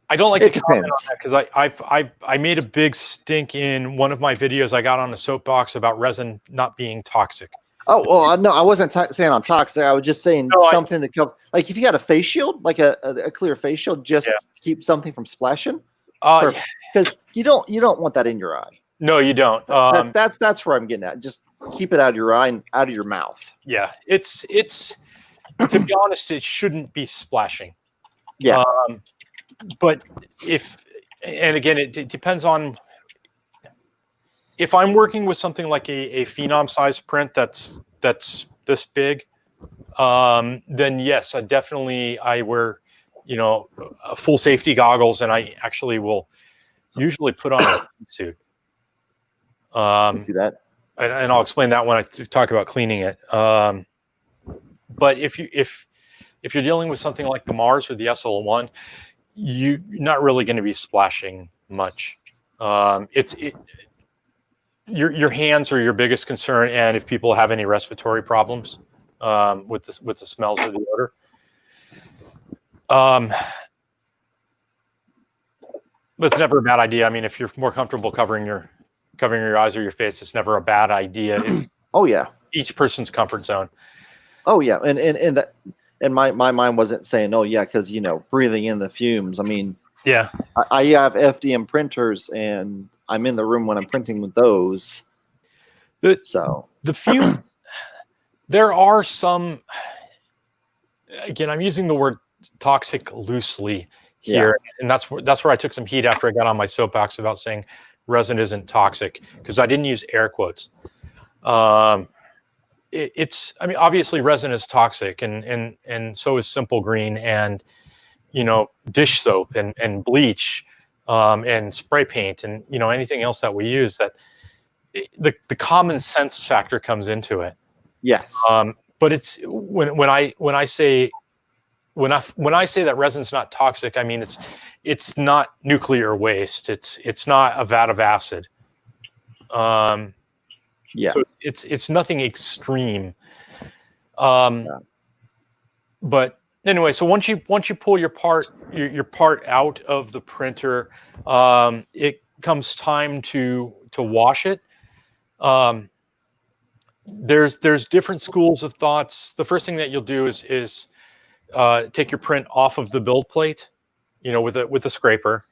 I don't like to comment on that because I made a big stink in one of my videos. I got on a soapbox about resin not being toxic. Oh, well, no, I wasn't saying I'm toxic. I was just saying something that comes, like if you had a face shield, like a clear face shield, just keep something from splashing. Because you don't want that in your eye. No, you don't. That's where I'm getting at. Just keep it out of your eye and out of your mouth. Yeah, it's to be honest, it shouldn't be splashing. Yeah. But and again, it depends on if I'm working with something like a phenom size print that's this big, then yes, I wear, full safety goggles, and I actually will usually put on a suit. See that? And I'll explain that when I talk about cleaning it. But if you're dealing with something like the Mars or the SL1, you're not really going to be splashing much. Your hands are your biggest concern, and if people have any respiratory problems with the smells or the odor. But it's never a bad idea. I mean, if you're more comfortable covering your eyes or your face, it's never a bad idea. Oh yeah. Each person's comfort zone. Oh yeah, and my mind wasn't saying, oh yeah, because breathing in the fumes. I mean, yeah, I have FDM printers, and I'm in the room when I'm printing with those. So the fumes. There are some. Again, I'm using the word toxic loosely here, and that's where I took some heat after I got on my soapbox about saying resin isn't toxic, because I didn't use air quotes. I mean, obviously resin is toxic, and so is simple green, and dish soap and bleach, and spray paint, and anything else that we use. That the common sense factor comes into it. Yes. But it's when I say that resin's not toxic, I mean it's not nuclear waste. It's not a vat of acid. Yeah. So it's nothing extreme. But anyway, so once you pull your part out of the printer, it comes time to wash it. There's different schools of thoughts. The first thing that you'll do is take your print off of the build plate, with a scraper.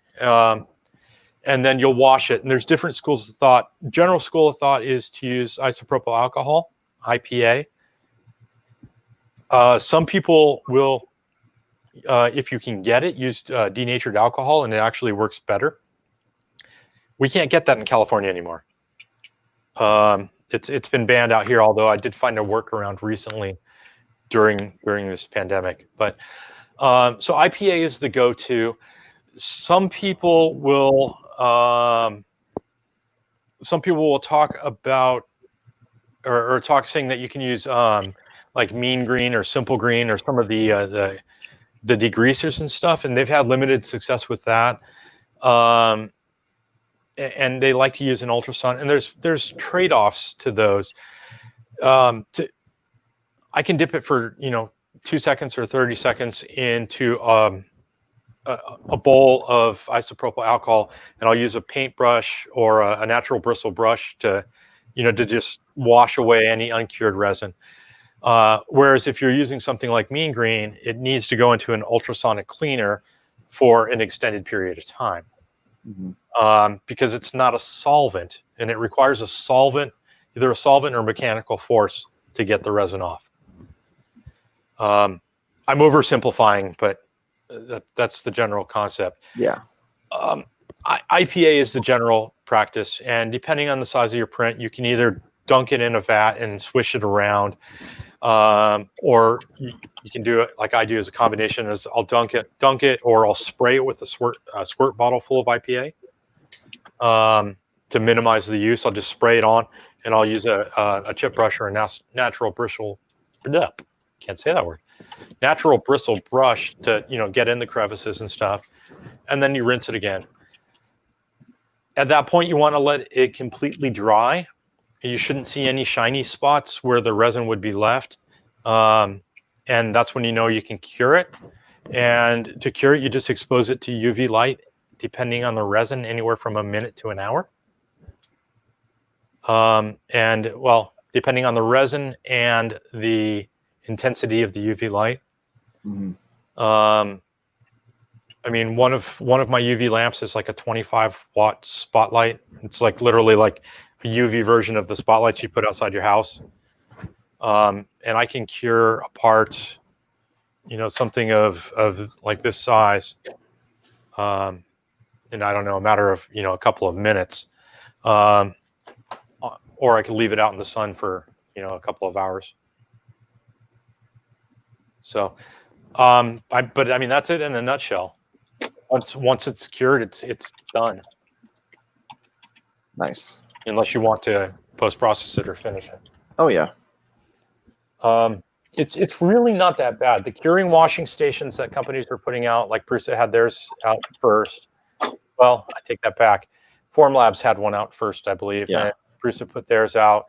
And then you'll wash it. And there's different schools of thought. General school of thought is to use isopropyl alcohol, IPA. Some people will, if you can get it, use denatured alcohol, and it actually works better. We can't get that in California anymore. It's been banned out here, although I did find a workaround recently during this pandemic. But so IPA is the go-to. Some people will talk about or talk saying that you can use like mean green or simple green or some of the degreasers and stuff, and they've had limited success with that. And they like to use an ultrasound, and there's trade-offs to those. I can dip it for 2 seconds or 30 seconds into a bowl of isopropyl alcohol, and I'll use a paintbrush or a natural bristle brush to just wash away any uncured resin. Whereas if you're using something like mean green, it needs to go into an ultrasonic cleaner for an extended period of time. Because it's not a solvent, and it requires a solvent, either a solvent or mechanical force to get the resin off. I'm oversimplifying, but that's the general concept. Yeah. IPA is the general practice, and depending on the size of your print, you can either dunk it in a vat and swish it around, or you can do it like I do as a combination. Is I'll dunk it, or I'll spray it with a squirt bottle full of IPA. To minimize the use, I'll just spray it on, and I'll use a chip brush or a natural bristle. Can't say that word. Natural bristle brush to get in the crevices and stuff, and then you rinse it again. At that point, you want to let it completely dry. You shouldn't see any shiny spots where the resin would be left, and that's when you can cure it. And to cure it, you just expose it to UV light, depending on the resin, anywhere from a minute to an hour. And well, depending on the resin and the intensity of the UV light. I mean, one of my UV lamps is like a 25-watt spotlight. It's like literally like a UV version of the spotlights you put outside your house. And I can cure a part, something of like this size, in, I don't know, a matter of a couple of minutes, or I could leave it out in the sun for a couple of hours. So, but I mean, that's it in a nutshell. Once it's cured, it's done. Nice. Unless you want to post-process it or finish it. Oh yeah. It's really not that bad. The curing washing stations that companies are putting out, like Prusa had theirs out first. Well, I take that back. Formlabs had one out first, I believe. Yeah. And Prusa put theirs out.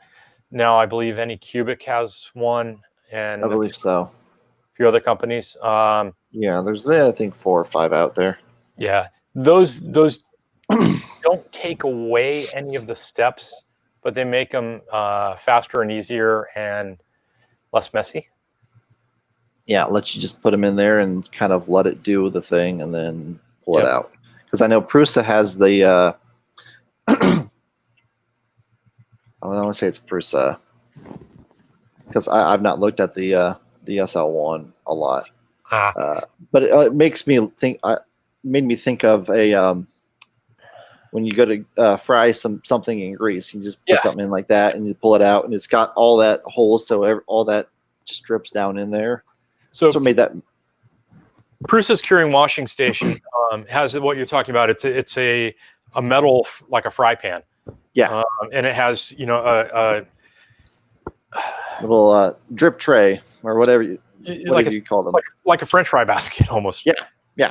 Now I believe Anycubic has one, and I believe so. A few other companies. Yeah, there's I think 4 or 5 out there. Yeah, those don't take away any of the steps, but they make them faster and easier and less messy. Yeah, it lets you just put them in there and kind of let it do the thing and then pull it out. Because I know Prusa has the I want to say it's Prusa, because I've not looked at the SL1 a lot. But it makes me think. Made me think of a when you go to fry something in grease, you just put something in like that, and you pull it out, and it's got all that holes, so all that just drips down in there. So made that. Prusa's curing washing station has what you're talking about. It's a metal, like a fry pan. Yeah, and it has a little drip tray or whatever you call them, like a French fry basket almost. Yeah. Yeah.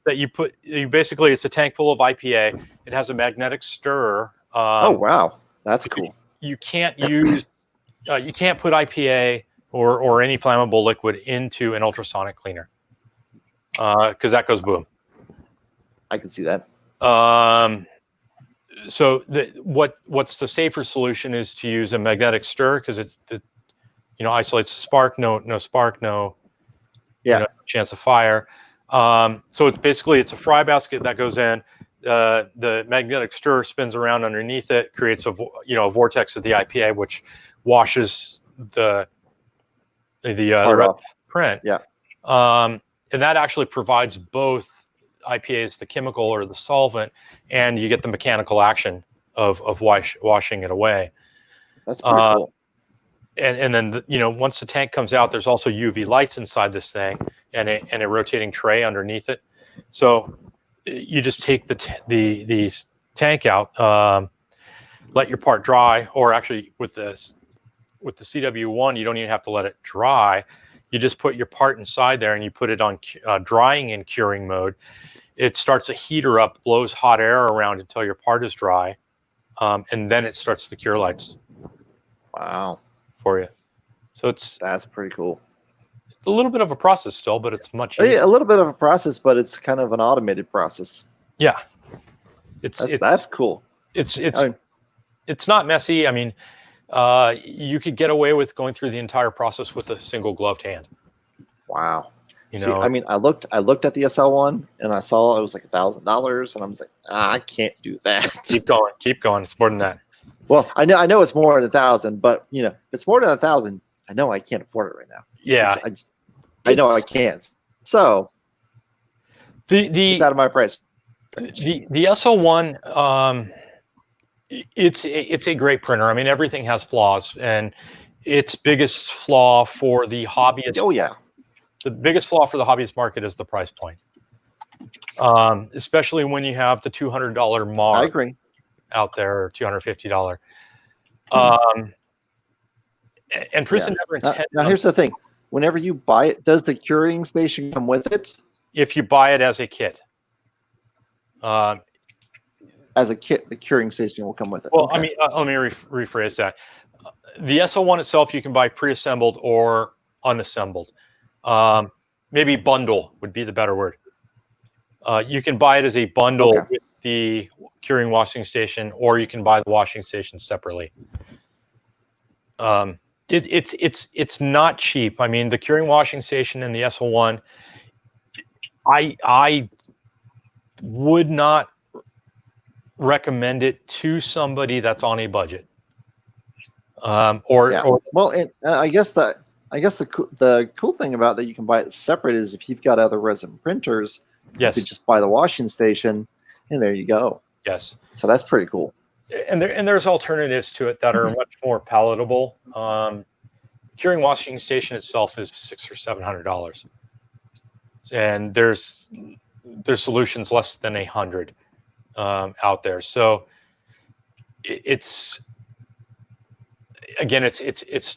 That you basically, it's a tank full of IPA. It has a magnetic stirrer. Oh wow, that's cool. You can't use you can't put IPA or any flammable liquid into an ultrasonic cleaner because that goes boom. I can see that. So what's the safer solution is to use a magnetic stir, because it isolates the spark. No spark, no chance of fire. So it's a fry basket that goes in. The magnetic stir spins around underneath it, creates a vortex of the IPA, which washes the print. Yeah. And that actually provides both IPAs, the chemical or the solvent, and you get the mechanical action of washing it away. That's pretty cool. And then once the tank comes out, there's also UV lights inside this thing, and a rotating tray underneath it. So you just take the tank out, let your part dry, or actually with the CW1, you don't even have to let it dry. You just put your part inside there and you put it on drying and curing mode. It starts a heater up, blows hot air around until your part is dry, and then it starts the cure lights. Wow. For you. So that's pretty cool. It's a little bit of a process still, but it's much easier. Yeah, a little bit of a process, but it's kind of an automated process. Yeah. That's cool. It's not messy. I mean, you could get away with going through the entire process with a single gloved hand. Wow. You See, know, I mean, I looked at the SL1 and I saw it was like $1,000, and I'm like, I can't do that. keep going. It's more than that. Well, I know it's more than 1,000, but you know, if it's more than 1,000, I know I can't afford it right now. Yeah, I know I can't. So it's out of my price. The SL1, it's a great printer. I mean, everything has flaws, and its biggest flaw for the hobbyist. Oh yeah. The biggest flaw for the hobbyist market is the price point. Especially when you have the $200 mark. I agree. Out there, or $250. And Prison never intended. Now here's the thing: whenever you buy it, does the curing station come with it? If you buy it as a kit. As a kit, the curing station will come with it. Well, okay. I mean, let me rephrase that. The SL1 itself, you can buy pre-assembled or unassembled. Maybe bundle would be the better word. You can buy it as a bundle with the curing washing station, or you can buy the washing station separately. It's not cheap. I mean, the curing washing station and the SL1, I would not recommend it to somebody that's on a budget. Well, and I guess the cool thing about that you can buy it separate is if you've got other resin printers, yes, you could just buy the washing station, and there you go. Yes. So that's pretty cool. And there's alternatives to it that are much more palatable. Curing washing station itself is $600 or $700, and there's solutions less than $100 out there. So it's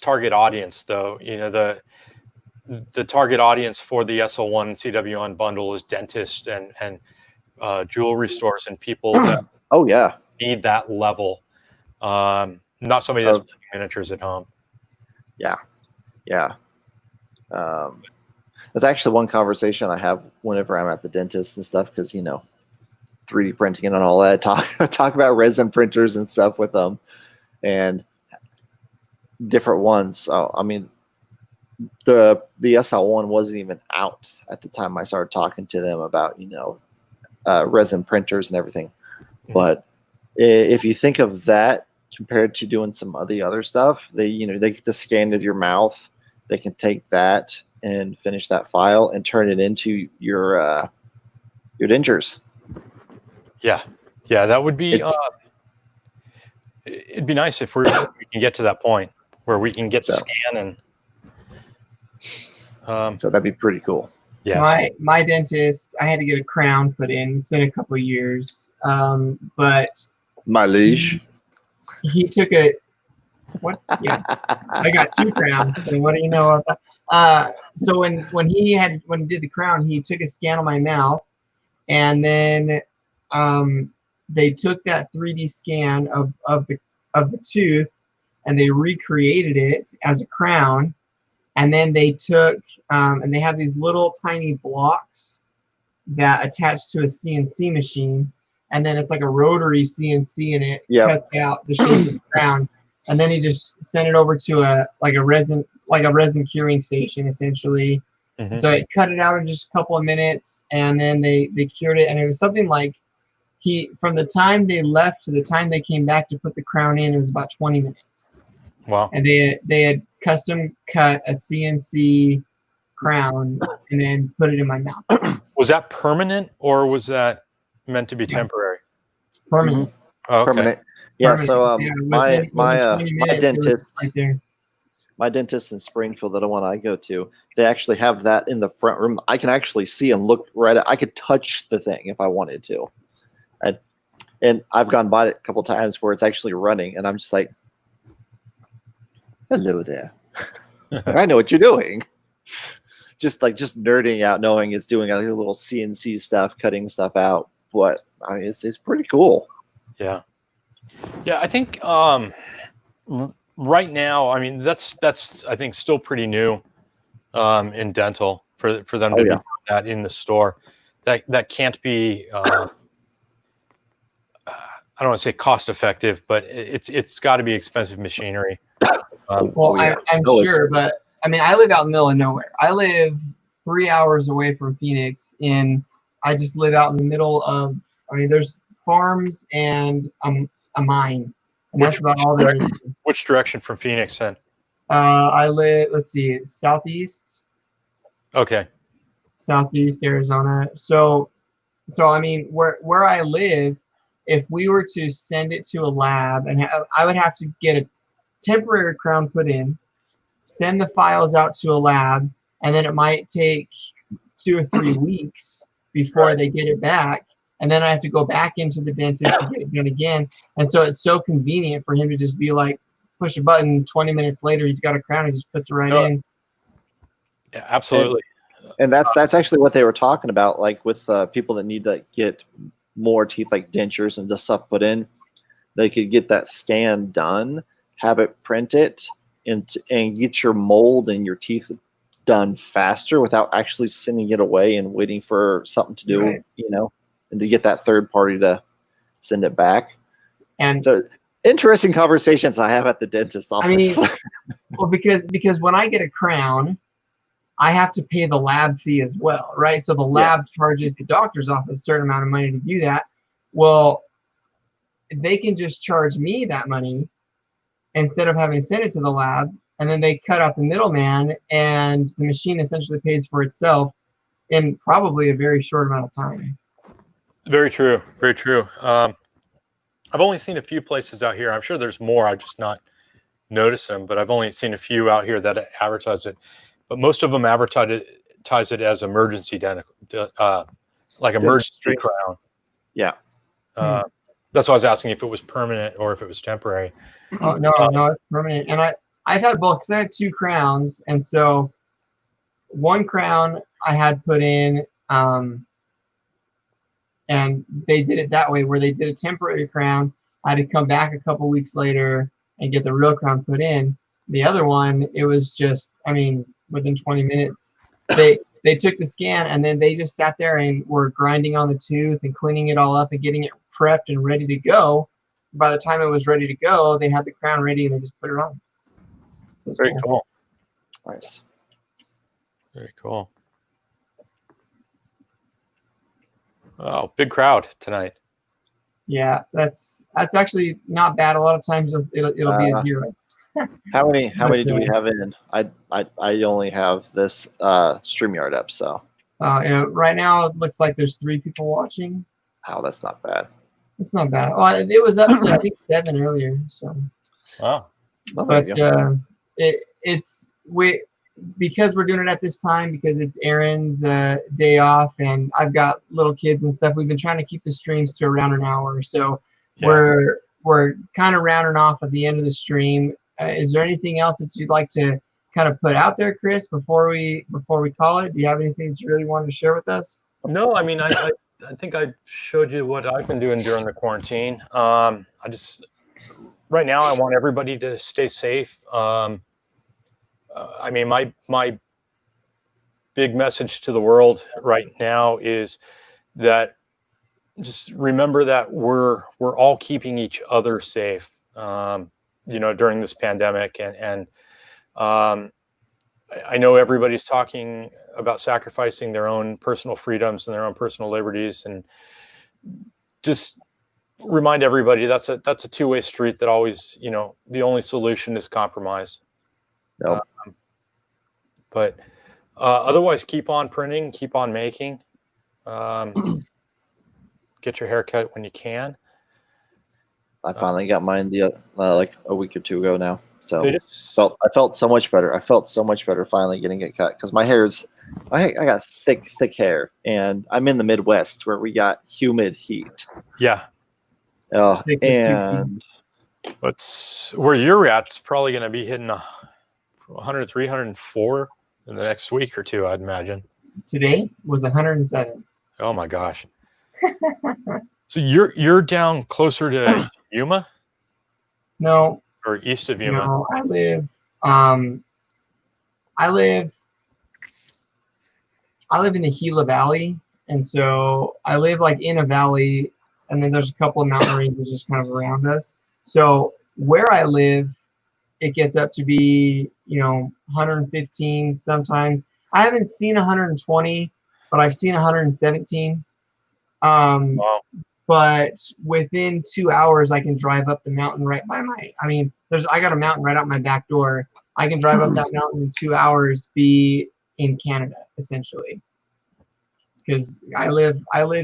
target audience, though. You know, the target audience for the SL1 and CW1 bundle is dentists and jewelry stores and people that need that level. Not somebody that's making miniatures at home. Yeah. That's actually one conversation I have whenever I'm at the dentist and stuff, because, you know, 3D printing and all that. Talk about resin printers and stuff with them, and different ones. So, I mean, the SL1 wasn't even out at the time I started talking to them about, you know, resin printers and everything. Mm-hmm. But if you think of that compared to doing some of the other stuff, they get to scan with your mouth. They can take that and finish that file and turn it into your dentures. Yeah, that would be. It'd be nice if we can get to that point where we can get scan and. So that'd be pretty cool. Yeah. So my dentist, I had to get a crown put in. It's been a couple of years, but my liege. He took a what? Yeah, I got 2 crowns. So what do you know about that? So when he did the crown, he took a scan of my mouth, and then they took that 3D scan of the tooth, and they recreated it as a crown. And then they took and they have these little tiny blocks that attach to a CNC machine, and then it's like a rotary CNC, and it cuts out the shape of the crown. And then he just sent it over to a resin curing station, essentially. Mm-hmm. So it cut it out in just a couple of minutes, and then they cured it, and it was something like from the time they left to the time they came back to put the crown in, it was about 20 minutes. Wow. And they had custom cut a CNC crown and then put it in my mouth. Was that permanent, or was that meant to be temporary? Permanent. Mm-hmm. Oh, okay. Permanent. Yeah. So my dentist, right there. My dentist in Springfield, the one I go to, they actually have that in the front room. I can actually see and look right at. I could touch the thing if I wanted to. And I've gone by it a couple times where it's actually running, and I'm just like, hello there. I know what you're doing. Just nerding out, knowing it's doing a little CNC stuff, cutting stuff out. But I mean, it's pretty cool. Yeah. I think right now, I mean, that's I think still pretty new in dental for them to do that in the store. That can't be. don't want to say cost effective, but it's got to be expensive machinery. Well, I'm sure, but I mean, I live out in the middle of nowhere. I live 3 hours away from Phoenix. I just live out in the middle of. I mean, there's farms and a mine, and that's about all there is. Which direction from Phoenix then? I live. Let's see, southeast. Okay. Southeast Arizona. So I mean, where I live, if we were to send it to a lab, and I would have to get a temporary crown put in, send the files out to a lab, and then it might take 2 or 3 weeks before they get it back. And then I have to go back into the dentist to get it done again. And so it's so convenient for him to just be like, push a button, 20 minutes later, he's got a crown, he just puts it right in. Yeah, absolutely. And that's actually what they were talking about, like with people that need to get more teeth, like dentures and just stuff put in. They could get that scan done, have it print it, and get your mold and your teeth done faster without actually sending it away and waiting for something to do, you know, and to get that third party to send it back. And so interesting conversations I have at the dentist's office. I mean, well, because when I get a crown, I have to pay the lab fee as well, right? So the lab charges the doctor's office a certain amount of money to do that. Well, they can just charge me that money instead of having to send it to the lab, and then they cut out the middleman, and the machine essentially pays for itself in probably a very short amount of time. Very true. Very true. I've only seen a few places out here. I'm sure there's more. I've just not noticed them, but I've only seen a few out here that advertise it. But most of them advertise it as emergency like emergency crown. Yeah. That's why I was asking if it was permanent or if it was temporary. Oh no, it's permanent. And I've had both, because I have 2 crowns, and so one crown I had put in, and they did it that way, where they did a temporary crown. I had to come back a couple weeks later and get the real crown put in. The other one, it was just, I mean, within 20 minutes, they took the scan, and then they just sat there and were grinding on the tooth and cleaning it all up and getting it prepped and ready to go. By the time it was ready to go, they had the crown ready and they just put it on. So very cool. Nice. Very cool. Oh, big crowd tonight. Yeah, that's actually not bad. A lot of times it'll be a 0. How many do we have in? I only have this StreamYard up, so. Right now it looks like there's 3 people watching. Oh, that's not bad. It's not bad. Well, it was up to I think 7 earlier. So. Wow. Well, but because we're doing it at this time, because it's Aaron's day off, and I've got little kids and stuff. We've been trying to keep the streams to around an hour, so we're kind of rounding off at the end of the stream. Is there anything else that you'd like to kind of put out there, Chris, before we call it? Do you have anything that you really wanted to share with us? No, I mean, I think I showed you what I've been doing during the quarantine. Right now I want everybody to stay safe. I mean, my big message to the world right now is that just remember that we're all keeping each other safe, you know, during this pandemic. And I know everybody's talking about sacrificing their own personal freedoms and their own personal liberties, and just remind everybody that's a 2-way street, that always, you know, the only solution is compromise. Nope. But otherwise, keep on printing, keep on making, get your hair cut when you can. I finally got mine like a week or 2 ago now. So I felt so much better. I felt so much better finally getting it cut, because my hair's, I got thick hair, and I'm in the Midwest where we got humid heat. Yeah. And but where you're at's probably going to be hitting 103, 104 in the next week or 2, I'd imagine. Today was 107. Oh my gosh. So you're down closer to Yuma? No. Or east of Yuma? No, I live in the Gila Valley, and so I live like in a valley and then there's a couple of mountain ranges just kind of around us. So where I live, it gets up to be, 115 sometimes. I haven't seen 120, but I've seen 117. Wow. But within 2 hours, I can drive up the mountain right by I got a mountain right out my back door. I can drive up that mountain in 2 hours, be in Canada, essentially. Because I live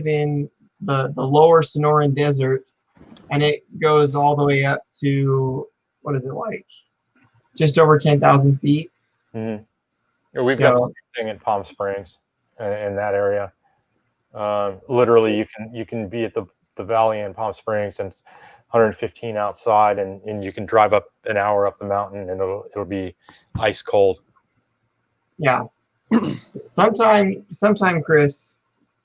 in the lower Sonoran Desert, and it goes all the way up to, what is it like? Just over 10,000 feet. Mm-hmm. We've got something in Palm Springs, in that area. Literally, you can be at the valley in Palm Springs, and it's 115 outside, and you can drive up an hour up the mountain, and it'll be ice cold. Yeah. Sometime, Chris,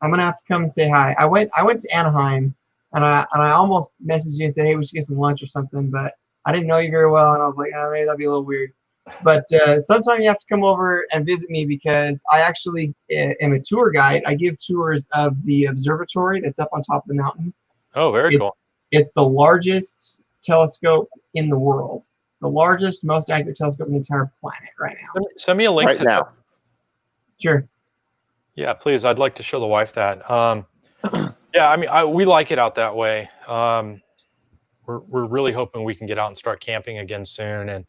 I'm gonna have to come and say hi. I went to Anaheim, and I almost messaged you and said, hey, we should get some lunch or something, but I didn't know you very well, and I was like, oh, maybe that'd be a little weird. But sometime you have to come over and visit me, because I actually am a tour guide. I give tours of the observatory that's up on top of the mountain. Oh, very cool. It's the largest telescope in the world. The largest, most accurate telescope in the entire planet right now. Send me a link to now. that. Sure. Yeah, please. I'd like to show the wife that. Yeah, I mean, we like it out that way. We're really hoping we can get out and start camping again soon. And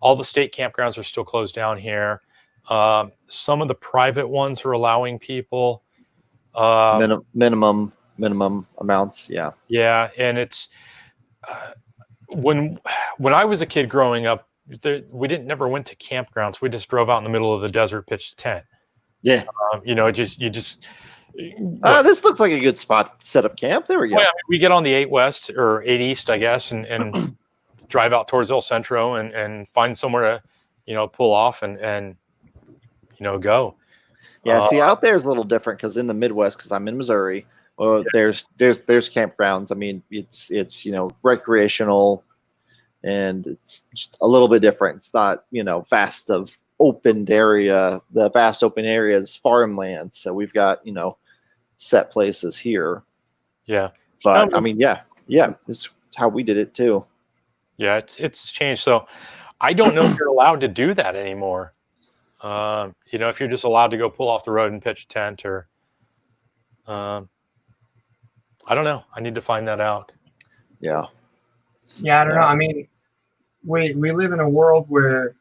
all the state campgrounds are still closed down here. Some of the private ones are allowing people minimum amounts. Yeah. Yeah, and it's when I was a kid growing up, we never went to campgrounds. We just drove out in the middle of the desert, pitched a tent. Yeah. This looks like a good spot to set up camp. There we go. Well, we get on the 8 West or 8 East, I guess, and drive out towards El Centro and find somewhere to, pull off and go. Yeah. See, out there is a little different because in the Midwest, because I'm in Missouri, there's campgrounds. I mean, it's recreational, and it's just a little bit different. It's not vast open area. The vast open area is farmland, so we've got set places here. Yeah, but I mean, yeah, it's how we did it too. Yeah, it's changed. So I don't know if you're allowed to do that anymore. If you're just allowed to go pull off the road and pitch a tent, or I don't know. I need to find that out. Yeah. Yeah, I don't know. I mean, we live in a world where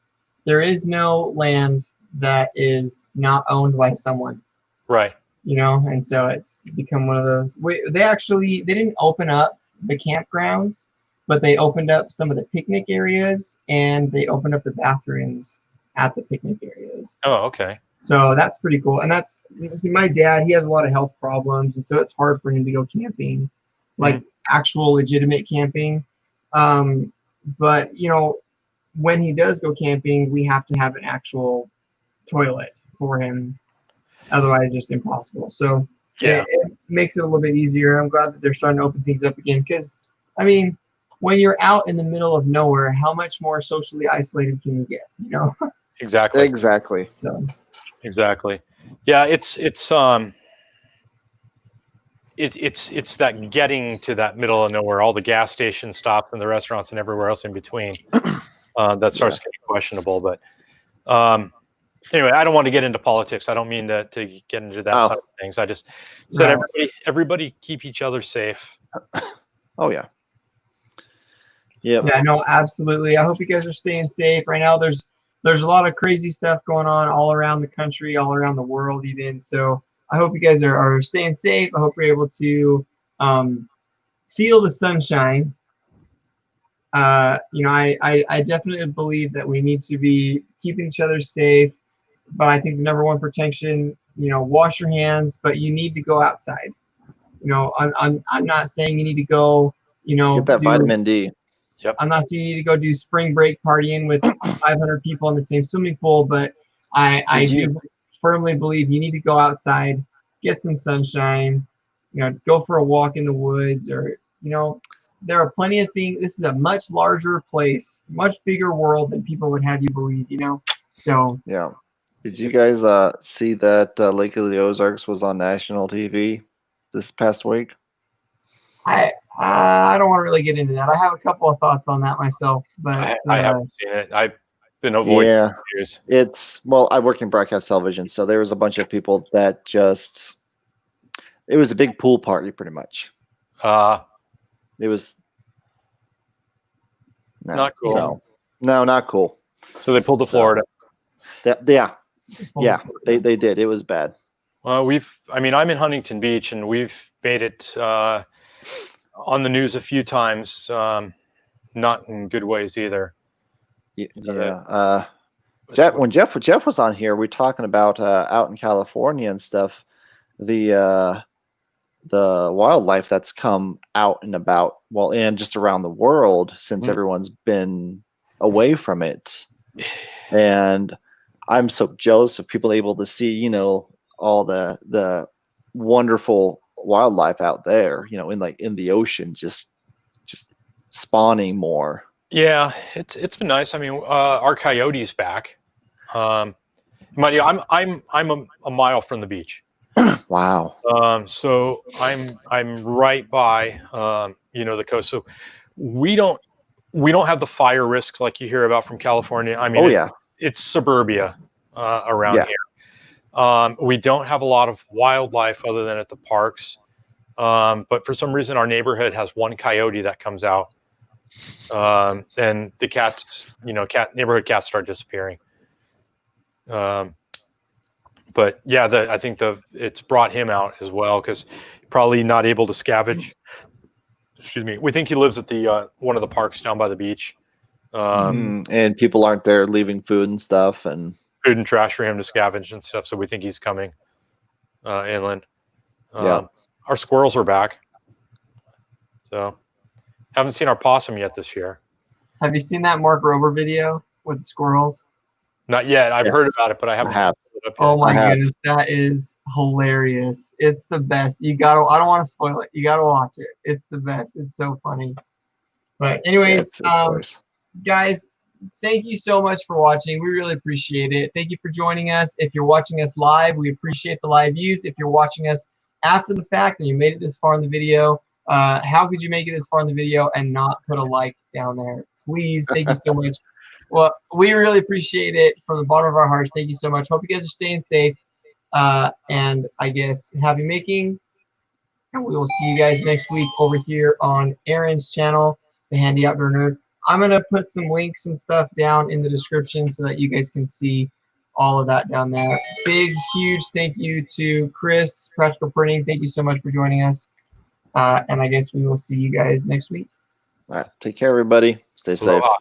there is no land that is not owned by someone. Right. And so it's become one of those. They didn't open up the campgrounds, but they opened up some of the picnic areas, and they opened up the bathrooms at the picnic areas. Oh, okay. So that's pretty cool. And my dad, he has a lot of health problems, and so it's hard for him to go camping, like actual legitimate camping. But when he does go camping, we have to have an actual toilet for him. Otherwise, it's just impossible. So yeah, it makes it a little bit easier. I'm glad that they're starting to open things up again, because, I mean, when you're out in the middle of nowhere, how much more socially isolated can you get? Exactly. So. Exactly. Yeah, it's that getting to that middle of nowhere, all the gas station stops and the restaurants and everywhere else in between, that starts getting questionable. But anyway, I don't want to get into politics. I don't mean to get into that side of things. I just said everybody keep each other safe. Oh yeah. Yeah. Yeah. No, absolutely. I hope you guys are staying safe right now. There's a lot of crazy stuff going on all around the country, all around the world, even. So I hope you guys are staying safe. I hope you're able to feel the sunshine. I definitely believe that we need to be keeping each other safe. But I think the number one protection, wash your hands, but you need to go outside. I'm not saying you need to go, get that vitamin D. Yep. I'm not saying you need to go do spring break partying with 500 people in the same swimming pool, but I do firmly believe you need to go outside, get some sunshine, go for a walk in the woods, or, there are plenty of things. This is a much larger place, much bigger world than people would have you believe, So yeah. Did you guys see that Lake of the Ozarks was on national TV this past week? I don't want to really get into that. I have a couple of thoughts on that myself, but I haven't seen it. I've been avoiding Yeah, news. it's well, I work in broadcast television, so there was a bunch of people that just it was a big pool party, pretty much. It was not cool. So, no, not cool. So they pulled to Florida. Yeah, they did. It was bad. Well, I'm in Huntington Beach, and we've made it on the news a few times, not in good ways either. Yeah. When Jeff was on here, we were talking about out in California and stuff, the wildlife that's come out and about, well, and just around the world since everyone's been away from it. And I'm so jealous of people able to see, you know, all the wonderful wildlife out there, you know, in the ocean, just spawning more. Yeah, it's been nice. I mean, our coyote's back. Mind you, I'm a mile from the beach. Wow. So I'm right by you know, the coast. So we don't have the fire risks like you hear about from California. I mean, it's suburbia around here. We don't have a lot of wildlife other than at the parks. But for some reason, our neighborhood has one coyote that comes out. And the cats, you know, neighborhood cats start disappearing. But yeah, I think it's brought him out as well, because probably not able to scavenge. Excuse me. We think he lives at the one of the parks down by the beach. And people aren't there leaving food and stuff, and food and trash for him to scavenge and stuff. So we think he's coming inland. Our squirrels are back. So haven't seen our possum yet this year. Have you seen that Mark Rober video with the squirrels? Not yet. I've heard about it, but I haven't. Oh my goodness, that is hilarious. It's the best. I don't want to spoil it. You gotta watch it. It's the best. It's so funny. But anyways, guys, thank you so much for watching. We really appreciate it. Thank you for joining us. If you're watching us live, we appreciate the live views. If you're watching us after the fact and you made it this far in the video, how could you make it this far in the video and not put a like down there? Please, thank you so much. Well, we really appreciate it from the bottom of our hearts. Thank you so much. Hope you guys are staying safe. And I guess happy making. And we will see you guys next week over here on Aaron's channel, The Handy Outdoor Nerd. I'm going to put some links and stuff down in the description so that you guys can see all of that down there. Big, huge thank you to Chris, Practical Printing. Thank you so much for joining us. And I guess we will see you guys next week. All right. Take care, everybody. Stay safe. Aloha.